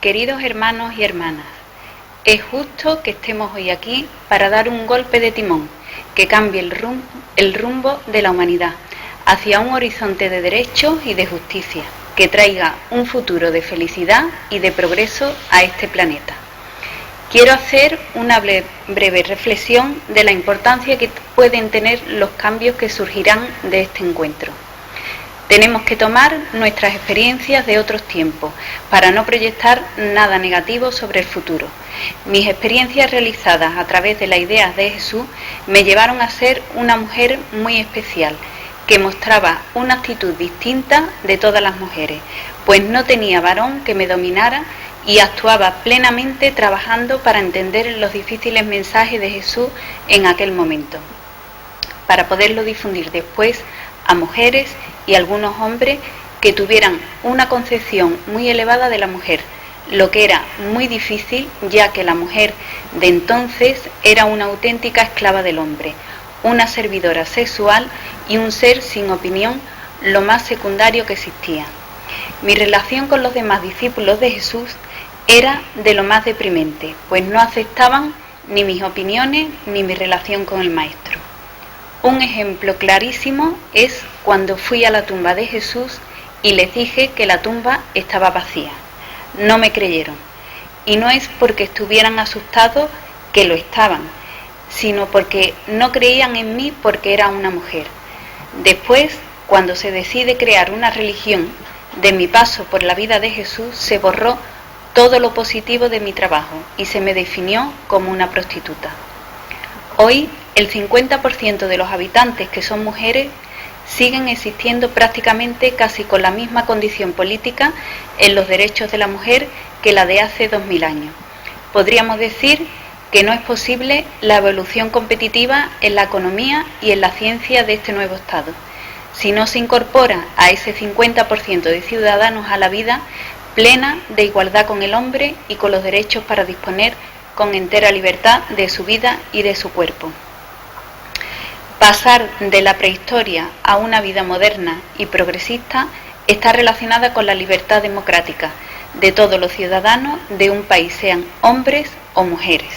Queridos hermanos y hermanas, es justo que estemos hoy aquí para dar un golpe de timón que cambie el rumbo de la humanidad hacia un horizonte de derechos y de justicia, que traiga un futuro de felicidad y de progreso a este planeta. Quiero hacer una breve reflexión de la importancia que pueden tener los cambios que surgirán de este encuentro. Tenemos que tomar nuestras experiencias de otros tiempos para no proyectar nada negativo sobre el futuro. Mis experiencias realizadas a través de las ideas de Jesús me llevaron a ser una mujer muy especial, que mostraba una actitud distinta de todas las mujeres, pues no tenía varón que me dominara y actuaba plenamente trabajando para entender los difíciles mensajes de Jesús en aquel momento, para poderlo difundir después a mujeres y algunos hombres que tuvieran una concepción muy elevada de la mujer, lo que era muy difícil, ya que la mujer de entonces era una auténtica esclava del hombre, una servidora sexual y un ser sin opinión, lo más secundario que existía. Mi relación con los demás discípulos de Jesús era de lo más deprimente, pues no aceptaban ni mis opiniones ni mi relación con el Maestro. Un ejemplo clarísimo es cuando fui a la tumba de Jesús y les dije que la tumba estaba vacía. No me creyeron, y no es porque estuvieran asustados, que lo estaban, sino porque no creían en mí porque era una mujer. Después, cuando se decide crear una religión, de mi paso por la vida de Jesús se borró todo lo positivo de mi trabajo y se me definió como una prostituta. Hoy, el 50% de los habitantes que son mujeres siguen existiendo prácticamente casi con la misma condición política en los derechos de la mujer que la de hace 2000 años. Podríamos decir que no es posible la evolución competitiva en la economía y en la ciencia de este nuevo Estado, si no se incorpora a ese 50% de ciudadanos a la vida plena de igualdad con el hombre y con los derechos para disponer con entera libertad de su vida y de su cuerpo. Pasar de la prehistoria a una vida moderna y progresista está relacionada con la libertad democrática de todos los ciudadanos de un país, sean hombres o mujeres.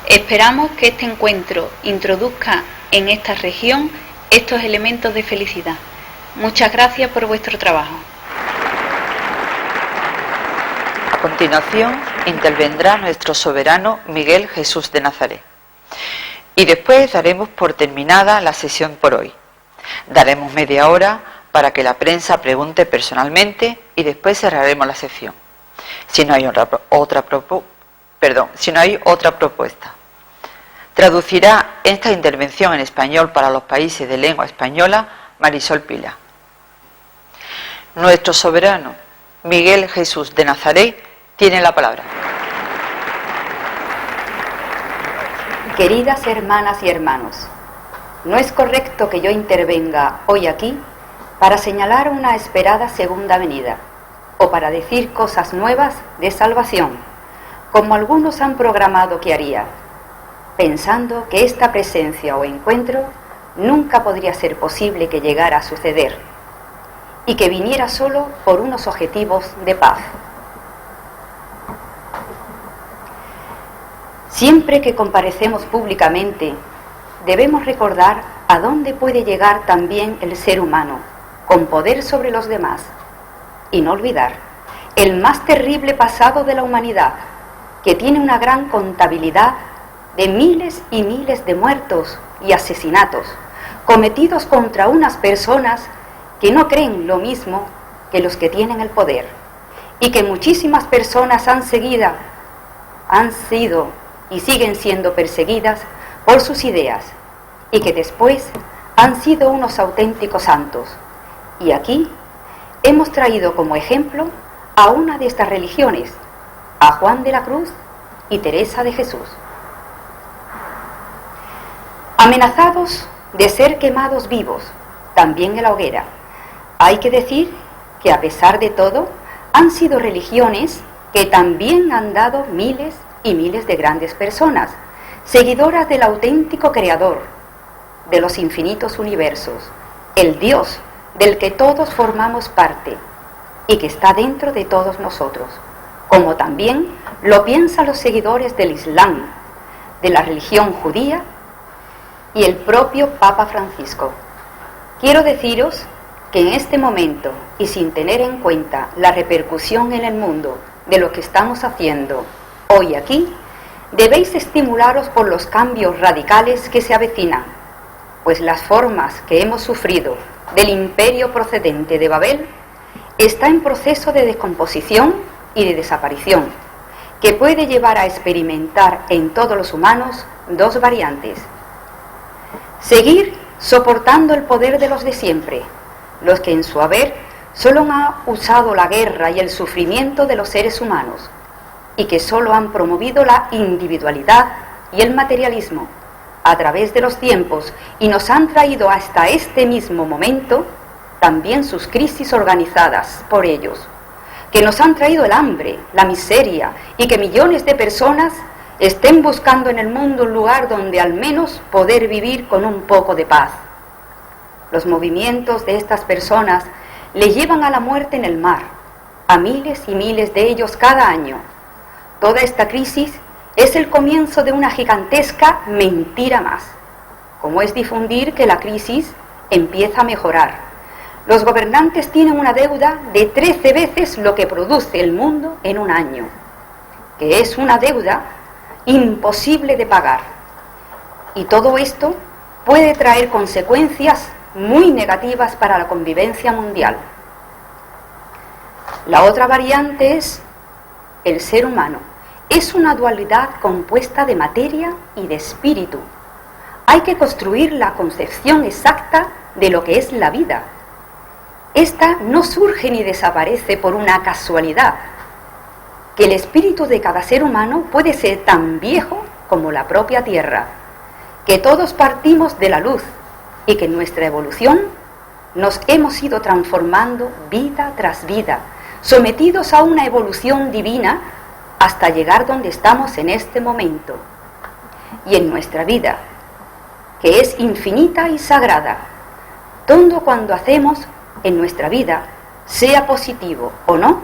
Esperamos que este encuentro introduzca en esta región estos elementos de felicidad. Muchas gracias por vuestro trabajo. A continuación intervendrá nuestro soberano Miguel Jesús de Nazaret. Y después daremos por terminada la sesión por hoy. Daremos media hora para que la prensa pregunte personalmente y después cerraremos la sesión. Si no hay otra propuesta. Traducirá esta intervención en español para los países de lengua española Marisol Pila. Nuestro soberano Miguel Jesús de Nazaret tiene la palabra. Queridas hermanas y hermanos, no es correcto que yo intervenga hoy aquí para señalar una esperada segunda venida o para decir cosas nuevas de salvación, como algunos han programado que haría, pensando que esta presencia o encuentro nunca podría ser posible que llegara a suceder y que viniera solo por unos objetivos de paz. Siempre que comparecemos públicamente, debemos recordar a dónde puede llegar también el ser humano, con poder sobre los demás, y no olvidar el más terrible pasado de la humanidad, que tiene una gran contabilidad de miles y miles de muertos y asesinatos, cometidos contra unas personas que no creen lo mismo que los que tienen el poder, y que muchísimas personas han sido y siguen siendo perseguidas por sus ideas, y que después han sido unos auténticos santos. Y aquí hemos traído como ejemplo a una de estas religiones, a Juan de la Cruz y Teresa de Jesús. Amenazados de ser quemados vivos, también en la hoguera, hay que decir que a pesar de todo, han sido religiones que también han dado miles y miles de grandes personas, seguidoras del auténtico Creador, de los infinitos universos, el Dios del que todos formamos parte y que está dentro de todos nosotros, como también lo piensan los seguidores del Islam, de la religión judía y el propio Papa Francisco. Quiero deciros que en este momento, y sin tener en cuenta la repercusión en el mundo de lo que estamos haciendo hoy aquí, debéis estimularos por los cambios radicales que se avecinan, pues las formas que hemos sufrido del imperio procedente de Babel está en proceso de descomposición y de desaparición, que puede llevar a experimentar en todos los humanos dos variantes: seguir soportando el poder de los de siempre, los que en su haber solo han usado la guerra y el sufrimiento de los seres humanos, y que solo han promovido la individualidad y el materialismo a través de los tiempos y nos han traído hasta este mismo momento también sus crisis organizadas por ellos, que nos han traído el hambre, la miseria y que millones de personas estén buscando en el mundo un lugar donde al menos poder vivir con un poco de paz. Los movimientos de estas personas le llevan a la muerte en el mar, a miles y miles de ellos cada año. Toda esta crisis es el comienzo de una gigantesca mentira más, como es difundir que la crisis empieza a mejorar. Los gobernantes tienen una deuda de 13 veces lo que produce el mundo en un año, que es una deuda imposible de pagar. Y todo esto puede traer consecuencias muy negativas para la convivencia mundial. La otra variante es el ser humano es una dualidad compuesta de materia y de espíritu. Hay que construir la concepción exacta de lo que es la vida. Esta no surge ni desaparece por una casualidad, que el espíritu de cada ser humano puede ser tan viejo como la propia tierra, que todos partimos de la luz y que en nuestra evolución nos hemos ido transformando vida tras vida, sometidos a una evolución divina hasta llegar donde estamos en este momento. Y en nuestra vida, que es infinita y sagrada, todo cuando hacemos en nuestra vida, sea positivo o no,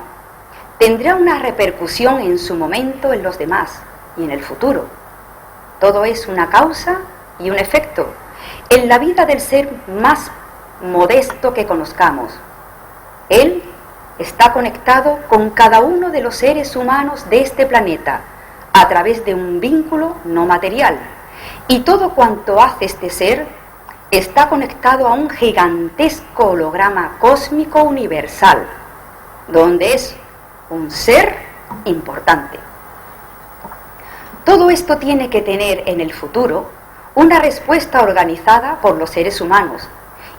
tendrá una repercusión en su momento en los demás y en el futuro. Todo es una causa y un efecto en la vida del ser más modesto que conozcamos. Él está conectado con cada uno de los seres humanos de este planeta a través de un vínculo no material, y todo cuanto hace este ser está conectado a un gigantesco holograma cósmico universal, donde es un ser importante. Todo esto tiene que tener en el futuro una respuesta organizada por los seres humanos,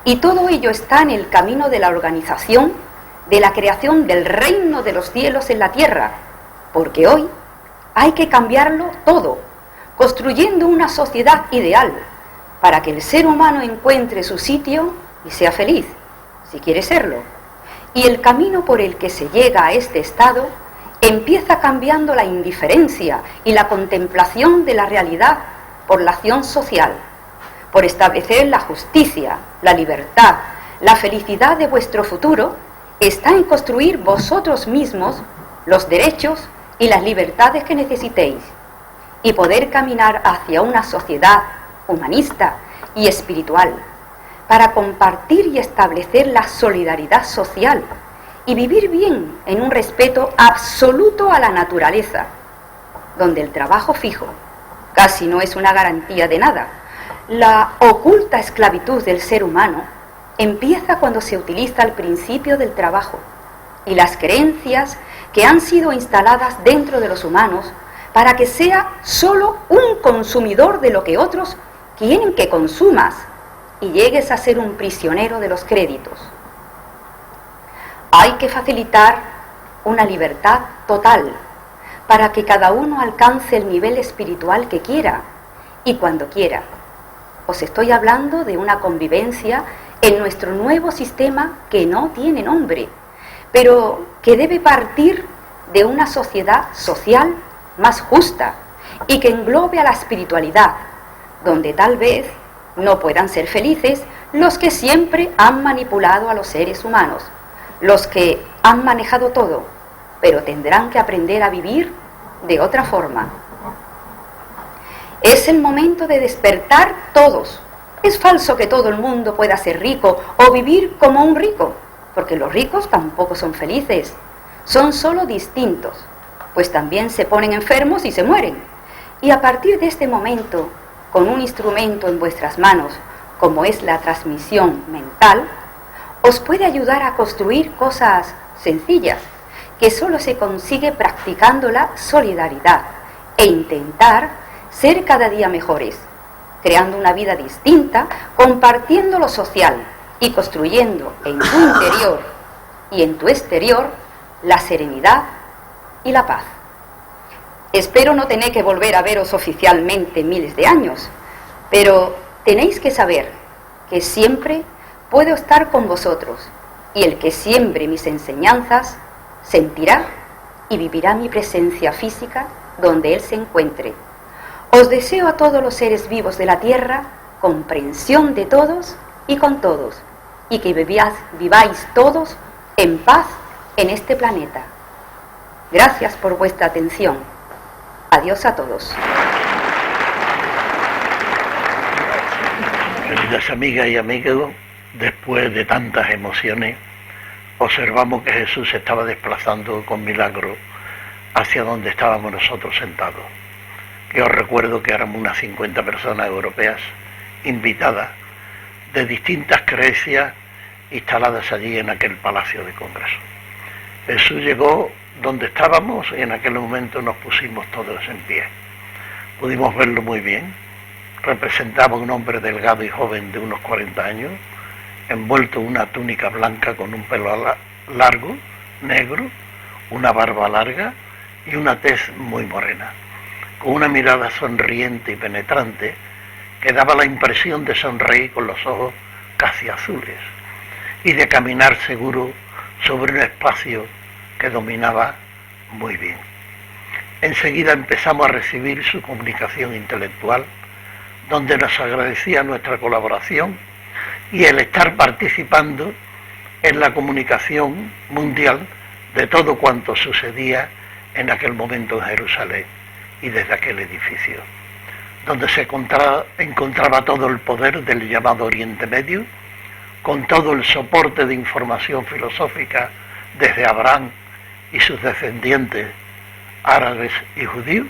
y todo ello está en el camino de la organización, de la creación del reino de los cielos en la tierra, porque hoy hay que cambiarlo todo, construyendo una sociedad ideal, para que el ser humano encuentre su sitio y sea feliz, si quiere serlo. Y el camino por el que se llega a este estado empieza cambiando la indiferencia y la contemplación de la realidad por la acción social, por establecer la justicia, la libertad, la felicidad de vuestro futuro. Está en construir vosotros mismos los derechos y las libertades que necesitéis, y poder caminar hacia una sociedad humanista y espiritual, para compartir y establecer la solidaridad social y vivir bien en un respeto absoluto a la naturaleza, donde el trabajo fijo casi no es una garantía de nada. La oculta esclavitud del ser humano empieza cuando se utiliza el principio del trabajo y las creencias que han sido instaladas dentro de los humanos para que sea solo un consumidor de lo que otros quieren que consumas y llegues a ser un prisionero de los créditos. Hay que facilitar una libertad total para que cada uno alcance el nivel espiritual que quiera y cuando quiera. Os estoy hablando de una convivencia en nuestro nuevo sistema que no tiene nombre, pero que debe partir de una sociedad social más justa y que englobe a la espiritualidad, donde tal vez no puedan ser felices los que siempre han manipulado a los seres humanos, los que han manejado todo, pero tendrán que aprender a vivir de otra forma. Es el momento de despertar todos. Es falso que todo el mundo pueda ser rico o vivir como un rico, porque los ricos tampoco son felices, son solo distintos, pues también se ponen enfermos y se mueren. Y a partir de este momento, con un instrumento en vuestras manos, como es la transmisión mental, os puede ayudar a construir cosas sencillas, que solo se consigue practicando la solidaridad e intentar ser cada día mejores, creando una vida distinta, compartiendo lo social y construyendo en tu interior y en tu exterior la serenidad y la paz. Espero no tener que volver a veros oficialmente miles de años, pero tenéis que saber que siempre puedo estar con vosotros, y el que siembre mis enseñanzas sentirá y vivirá mi presencia física donde él se encuentre. Os deseo a todos los seres vivos de la tierra comprensión de todos y con todos, y que viváis todos en paz en este planeta. Gracias por vuestra atención. Adiós a todos. Queridas amigas y amigos, después de tantas emociones, observamos que Jesús se estaba desplazando con milagro hacia donde estábamos nosotros sentados. Que os recuerdo que éramos unas 50 personas europeas invitadas de distintas creencias instaladas allí en aquel palacio de congreso. Jesús llegó donde estábamos y en aquel momento nos pusimos todos en pie. Pudimos verlo muy bien. Representaba un hombre delgado y joven de unos 40 años, envuelto en una túnica blanca con un pelo largo, negro, una barba larga y una tez muy morena, con una mirada sonriente y penetrante que daba la impresión de sonreír con los ojos casi azules y de caminar seguro sobre un espacio que dominaba muy bien. Enseguida empezamos a recibir su comunicación intelectual, donde nos agradecía nuestra colaboración y el estar participando en la comunicación mundial de todo cuanto sucedía en aquel momento en Jerusalén y desde aquel edificio, donde se encontraba todo el poder del llamado Oriente Medio, con todo el soporte de información filosófica desde Abraham y sus descendientes árabes y judíos.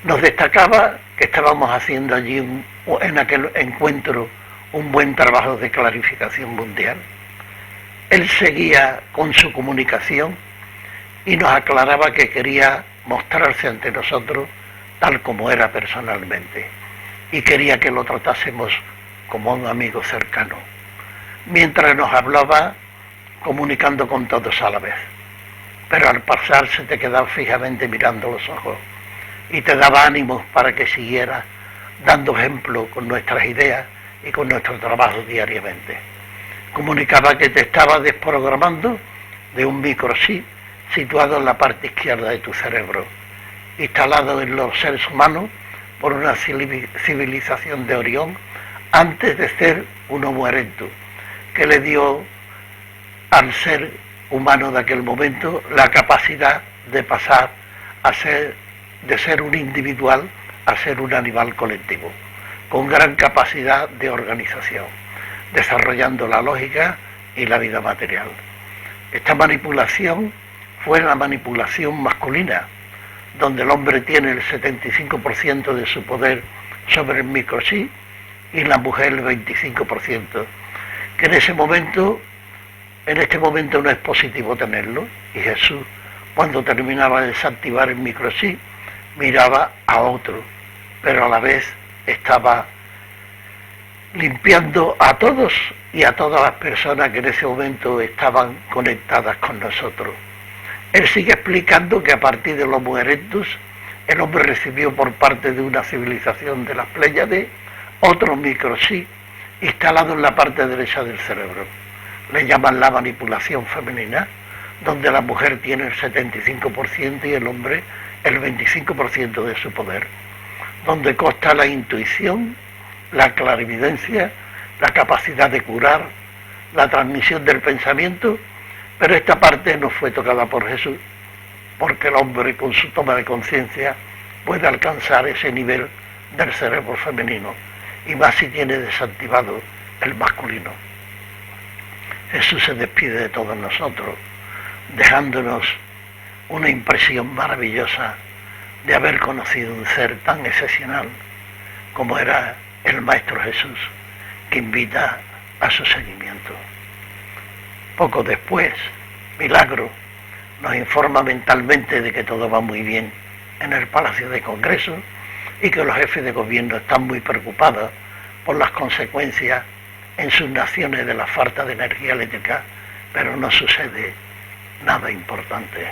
Nos destacaba que estábamos haciendo allí en aquel encuentro un buen trabajo de clarificación mundial. Él seguía con su comunicación y nos aclaraba que quería mostrarse ante nosotros tal como era personalmente y quería que lo tratásemos como un amigo cercano, mientras nos hablaba comunicando con todos a la vez. Pero al pasar se te quedaba fijamente mirando los ojos y te daba ánimos para que siguieras dando ejemplo con nuestras ideas y con nuestro trabajo diariamente. Comunicaba que te estaba desprogramando de un microchip situado en la parte izquierda de tu cerebro, instalado en los seres humanos por una civilización de Orión antes de ser un Homo erectus, que le dio al ser humano de aquel momento la capacidad de pasar de ser un individual a ser un animal colectivo, con gran capacidad de organización, desarrollando la lógica y la vida material. Esta manipulación fue la manipulación masculina, donde el hombre tiene el 75% de su poder sobre el microchip y la mujer el 25%, que en este momento no es positivo tenerlo, y Jesús, cuando terminaba de desactivar el microchip, miraba a otro, pero a la vez estaba limpiando a todos y a todas las personas que en ese momento estaban conectadas con nosotros. Él sigue explicando que a partir del Homo erectus, el hombre recibió por parte de una civilización de las Pléyades otro microchip instalado en la parte derecha del cerebro. Le llaman la manipulación femenina, donde la mujer tiene el 75% y el hombre el 25% de su poder, donde consta la intuición, la clarividencia, la capacidad de curar, la transmisión del pensamiento, pero esta parte no fue tocada por Jesús, porque el hombre con su toma de conciencia puede alcanzar ese nivel del cerebro femenino, y más si tiene desactivado el masculino. Jesús se despide de todos nosotros, dejándonos una impresión maravillosa de haber conocido un ser tan excepcional como era el Maestro Jesús, que invita a su seguimiento. Poco después, Milagro nos informa mentalmente de que todo va muy bien en el Palacio de Congreso y que los jefes de gobierno están muy preocupados por las consecuencias en sus naciones de la falta de energía eléctrica, pero no sucede nada importante.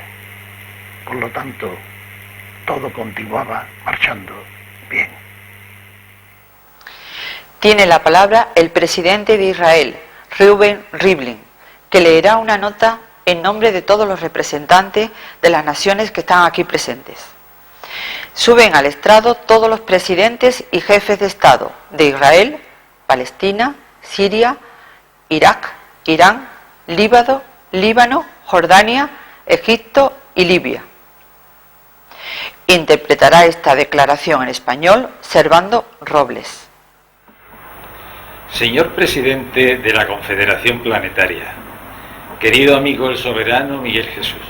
Por lo tanto, todo continuaba marchando bien. Tiene la palabra el presidente de Israel, Reuven Rivlin, que leerá una nota en nombre de todos los representantes de las naciones que están aquí presentes. Suben al estrado todos los presidentes y jefes de Estado de Israel, Palestina, Siria, Irak, Irán, Líbano, Jordania, Egipto y Libia. Interpretará esta declaración en español Servando Robles. Señor presidente de la Confederación Planetaria, querido amigo el soberano Miguel Jesús,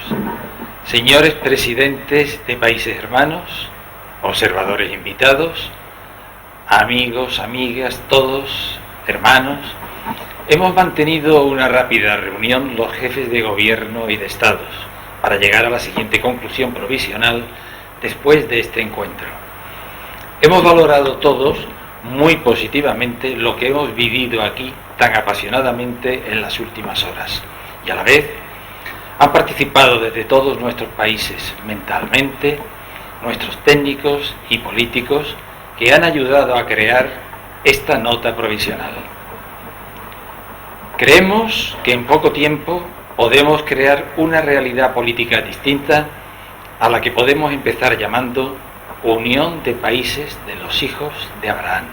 señores presidentes de países hermanos, observadores invitados, amigos, amigas, todos, hermanos, hemos mantenido una rápida reunión los jefes de gobierno y de estados para llegar a la siguiente conclusión provisional después de este encuentro. Hemos valorado todos muy positivamente lo que hemos vivido aquí tan apasionadamente en las últimas horas, y a la vez han participado desde todos nuestros países mentalmente nuestros técnicos y políticos que han ayudado a crear esta nota provisional. Creemos que en poco tiempo podemos crear una realidad política distinta a la que podemos empezar llamando Unión de Países de los Hijos de Abraham,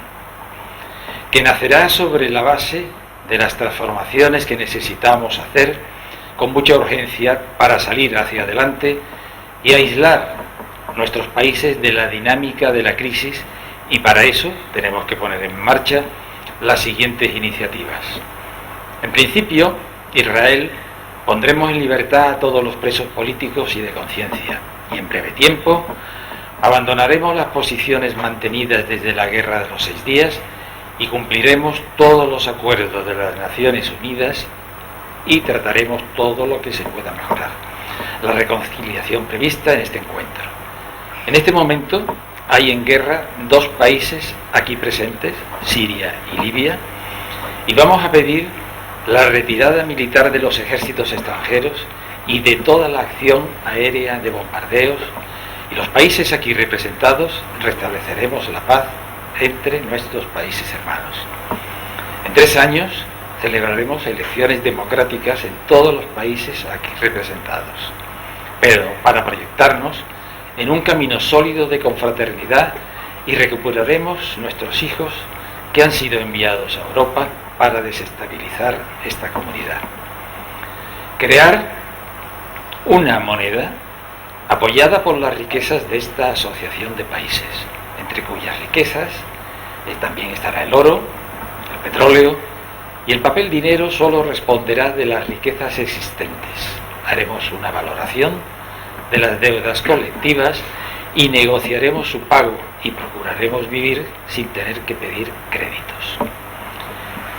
que nacerá sobre la base de las transformaciones que necesitamos hacer con mucha urgencia para salir hacia adelante y aislar nuestros países de la dinámica de la crisis, y para eso tenemos que poner en marcha las siguientes iniciativas. En principio, Israel pondremos en libertad a todos los presos políticos y de conciencia, y en breve tiempo abandonaremos las posiciones mantenidas desde la Guerra de los 6 días y cumpliremos todos los acuerdos de las Naciones Unidas y trataremos todo lo que se pueda mejorar. La reconciliación prevista en este encuentro. En este momento hay en guerra 2 países aquí presentes, Siria y Libia, y vamos a pedir la retirada militar de los ejércitos extranjeros y de toda la acción aérea de bombardeos, y los países aquí representados restableceremos la paz entre nuestros países hermanos. En 3 años celebraremos elecciones democráticas en todos los países aquí representados, pero para proyectarnos en un camino sólido de confraternidad, y recuperaremos nuestros hijos que han sido enviados a Europa para desestabilizar esta comunidad. Crear una moneda apoyada por las riquezas de esta asociación de países, entre cuyas riquezas también estará el oro, el petróleo, y el papel dinero solo responderá de las riquezas existentes. Haremos una valoración de las deudas colectivas y negociaremos su pago, y procuraremos vivir sin tener que pedir créditos.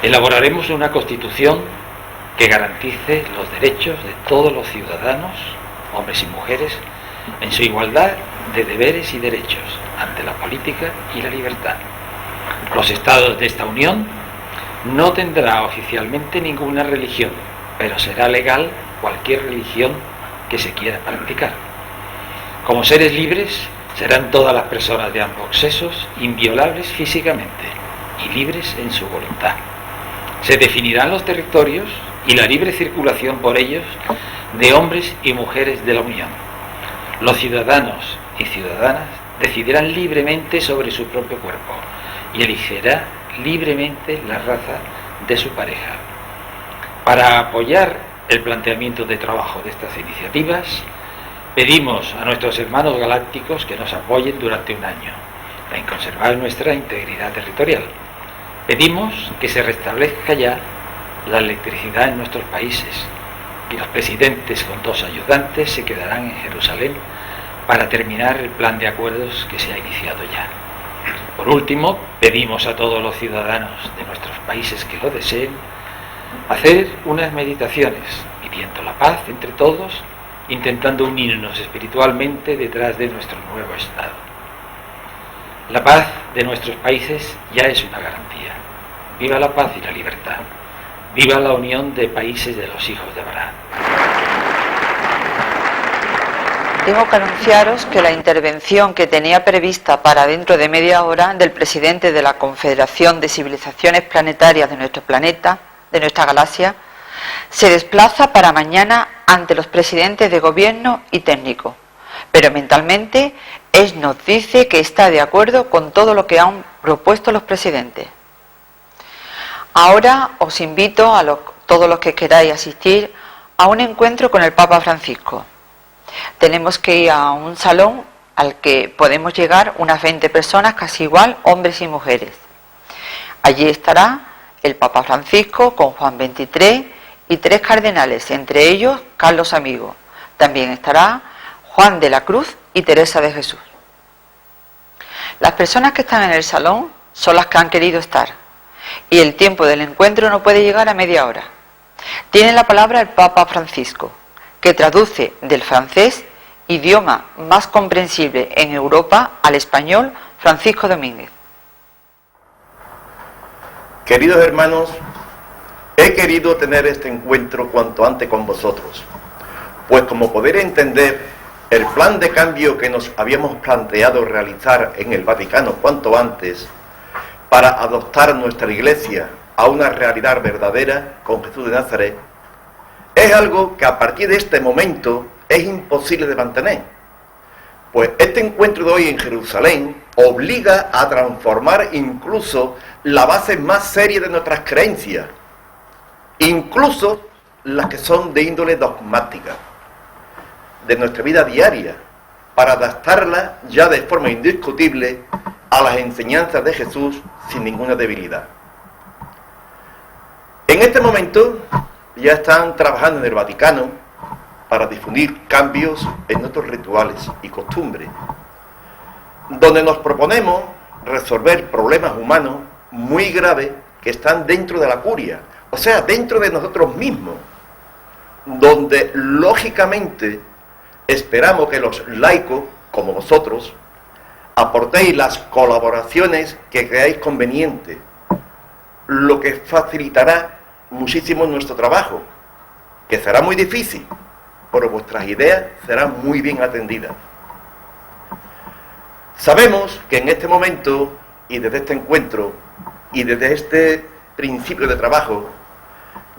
Elaboraremos una constitución que garantice los derechos de todos los ciudadanos, hombres y mujeres, en su igualdad de deberes y derechos ante la política y la libertad. Los estados de esta unión no tendrá oficialmente ninguna religión, pero será legal cualquier religión que se quiera practicar. Como seres libres, serán todas las personas de ambos sexos inviolables físicamente y libres en su voluntad. Se definirán los territorios y la libre circulación por ellos de hombres y mujeres de la Unión. Los ciudadanos y ciudadanas decidirán libremente sobre su propio cuerpo y elegirá libremente la raza de su pareja. Para apoyar el planteamiento de trabajo de estas iniciativas, pedimos a nuestros hermanos galácticos que nos apoyen durante un año en conservar nuestra integridad territorial. Pedimos que se restablezca ya la electricidad en nuestros países, y los presidentes con 2 ayudantes se quedarán en Jerusalén para terminar el plan de acuerdos que se ha iniciado ya. Por último, pedimos a todos los ciudadanos de nuestros países que lo deseen hacer unas meditaciones pidiendo la paz entre todos, intentando unirnos espiritualmente detrás de nuestro nuevo estado. La paz de nuestros países ya es una garantía. Viva la paz y la libertad. Viva la unión de países de los hijos de Abraham. Tengo que anunciaros que la intervención que tenía prevista para dentro de media hora del presidente de la Confederación de Civilizaciones Planetarias de nuestro planeta, de nuestra galaxia, se desplaza para mañana ante los presidentes de gobierno y técnico, pero mentalmente él nos dice que está de acuerdo con todo lo que han propuesto los presidentes. Ahora os invito a todos los que queráis asistir a un encuentro con el Papa Francisco. Tenemos que ir a un salón al que podemos llegar unas 20 personas, casi igual, hombres y mujeres. Allí estará el Papa Francisco con Juan XXIII y 3 cardenales, entre ellos Carlos Amigo. También estará Juan de la Cruz y Teresa de Jesús. Las personas que están en el salón son las que han querido estar, y el tiempo del encuentro no puede llegar a media hora. Tiene la palabra el Papa Francisco, que traduce del francés, idioma más comprensible en Europa, al español, Francisco Domínguez. Queridos hermanos, he querido tener este encuentro cuanto antes con vosotros, pues como poder entender el plan de cambio que nos habíamos planteado realizar en el Vaticano cuanto antes, para adoptar nuestra Iglesia a una realidad verdadera con Jesús de Nazaret, es algo que a partir de este momento es imposible de mantener, pues este encuentro de hoy en Jerusalén obliga a transformar incluso la base más seria de nuestras creencias, incluso las que son de índole dogmática, de nuestra vida diaria, para adaptarla ya de forma indiscutible a las enseñanzas de Jesús sin ninguna debilidad. En este momento ya están trabajando en el Vaticano para difundir cambios en nuestros rituales y costumbres, donde nos proponemos resolver problemas humanos muy graves que están dentro de la curia, o sea, dentro de nosotros mismos, donde lógicamente esperamos que los laicos, como vosotros, aportéis las colaboraciones que creáis convenientes, lo que facilitará muchísimo nuestro trabajo, que será muy difícil, pero vuestras ideas serán muy bien atendidas. Sabemos que en este momento, y desde este encuentro, y desde este principio de trabajo,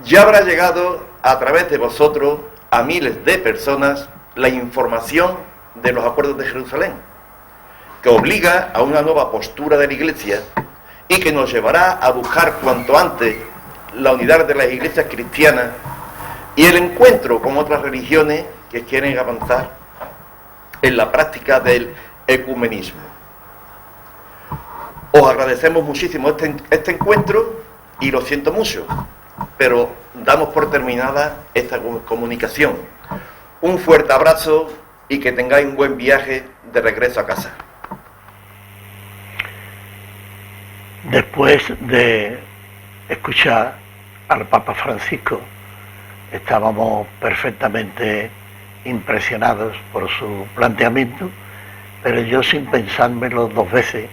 ya habrá llegado a través de vosotros a miles de personas la información de los acuerdos de Jerusalén, que obliga a una nueva postura de la Iglesia y que nos llevará a buscar cuanto antes la unidad de las iglesias cristianas y el encuentro con otras religiones que quieren avanzar en la práctica del ecumenismo. Os agradecemos muchísimo este encuentro y lo siento mucho, pero damos por terminada esta comunicación. Un fuerte abrazo y que tengáis un buen viaje de regreso a casa. Después de escuchar al Papa Francisco, estábamos perfectamente impresionados por su planteamiento, pero yo, sin pensármelo dos veces,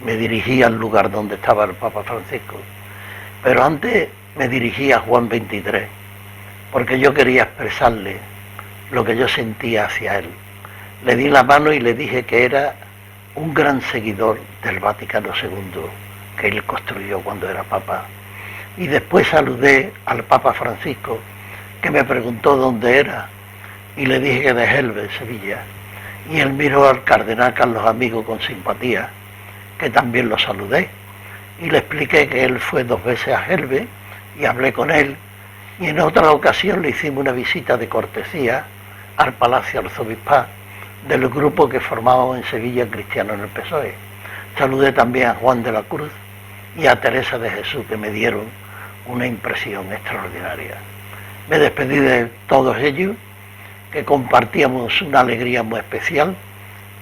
me dirigí al lugar donde estaba el Papa Francisco. Pero antes me dirigí a Juan 23, porque yo quería expresarle lo que yo sentía hacia él. Le di la mano y le dije que era un gran seguidor del Vaticano II, que él construyó cuando era Papa. Y después saludé al Papa Francisco, que me preguntó dónde era, y le dije que de Gelbe, Sevilla. Y él miró al cardenal Carlos Amigo con simpatía, que también lo saludé, y le expliqué que él fue 2 veces a Gelbe, y hablé con él, y en otra ocasión le hicimos una visita de cortesía al Palacio Arzobispal del grupo que formábamos en Sevilla Cristiano en el PSOE. Saludé también a Juan de la Cruz y a Teresa de Jesús, que me dieron una impresión extraordinaria. Me despedí de todos ellos, que compartíamos una alegría muy especial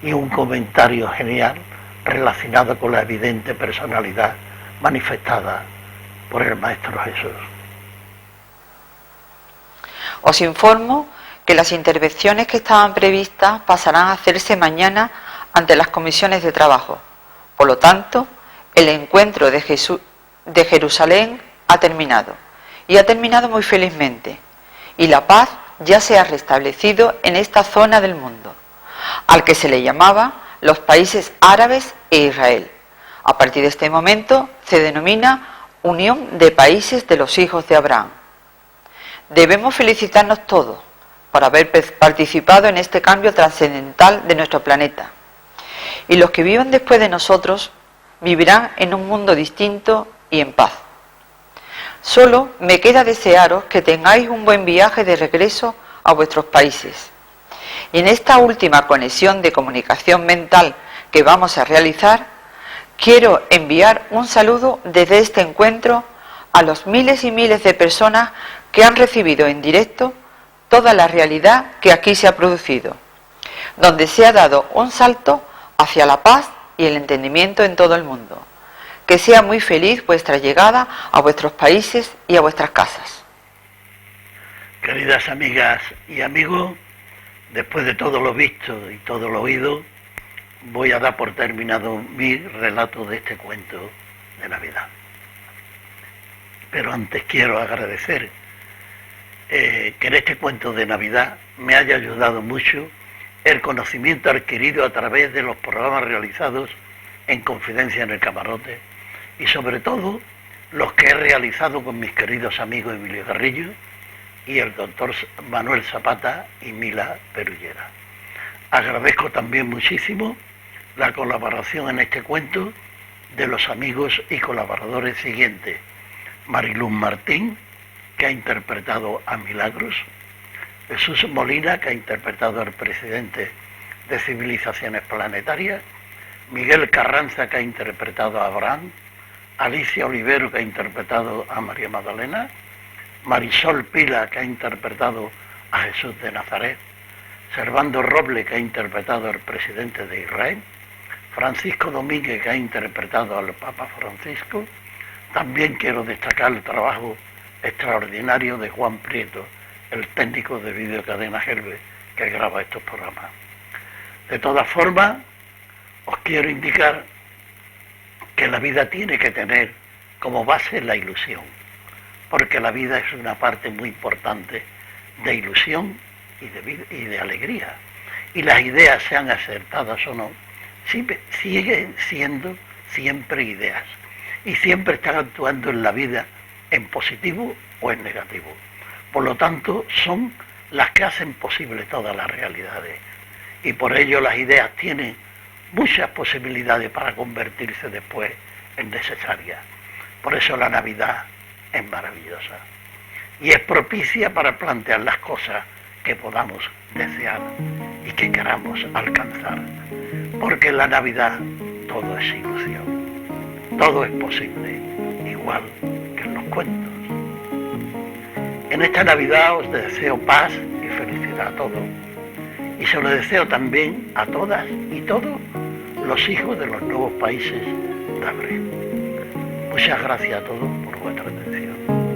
y un comentario genial relacionado con la evidente personalidad manifestada por el Maestro Jesús. Os informo que las intervenciones que estaban previstas pasarán a hacerse mañana ante las comisiones de trabajo. Por lo tanto, el encuentro de Jerusalén ha terminado, y ha terminado muy felizmente, y la paz ya se ha restablecido en esta zona del mundo, al que se le llamaba los países árabes e Israel. A partir de este momento se denomina Unión de Países de los Hijos de Abraham. Debemos felicitarnos todos por haber participado en este cambio trascendental de nuestro planeta. Y los que vivan después de nosotros vivirán en un mundo distinto y en paz. Solo me queda desearos que tengáis un buen viaje de regreso a vuestros países. Y en esta última conexión de comunicación mental que vamos a realizar, quiero enviar un saludo desde este encuentro a los miles y miles de personas que han recibido en directo toda la realidad que aquí se ha producido, donde se ha dado un salto hacia la paz y el entendimiento en todo el mundo. Que sea muy feliz vuestra llegada a vuestros países y a vuestras casas. Queridas amigas y amigos, después de todo lo visto y todo lo oído, voy a dar por terminado mi relato de este cuento de Navidad. Pero antes quiero agradecer que en este cuento de Navidad me haya ayudado mucho el conocimiento adquirido a través de los programas realizados en Confidencia en el Camarote y sobre todo los que he realizado con mis queridos amigos Emilio Garrillo y el doctor Manuel Zapata y Mila Perullera. Agradezco también muchísimo la colaboración en este cuento de los amigos y colaboradores siguientes: Mariluz Martín, que ha interpretado a Milagros; Jesús Molina, que ha interpretado al presidente de Civilizaciones Planetarias; Miguel Carranza, que ha interpretado a Abraham; Alicia Olivero, que ha interpretado a María Magdalena; Marisol Pila, que ha interpretado a Jesús de Nazaret; Servando Roble, que ha interpretado al presidente de Israel; Francisco Domínguez, que ha interpretado al Papa Francisco. También quiero destacar el trabajo extraordinario de Juan Prieto, el técnico de Videocadena Gelbe, que graba estos programas. De todas formas, os quiero indicar que la vida tiene que tener como base la ilusión, porque la vida es una parte muy importante de ilusión y de alegría. Y las ideas, sean acertadas o no, siguen siendo siempre ideas, y siempre están actuando en la vida en positivo o en negativo. Por lo tanto, son las que hacen posible todas las realidades, y por ello las ideas tienen muchas posibilidades para convertirse después en necesarias. Por eso la Navidad es maravillosa y es propicia para plantear las cosas que podamos desear y que queramos alcanzar, porque en la Navidad todo es ilusión, todo es posible, igual que en los cuentos. En esta Navidad os deseo paz y felicidad a todos, y se lo deseo también a todas y todos los hijos de los nuevos países de Abril. Muchas gracias a todos por vuestra atención.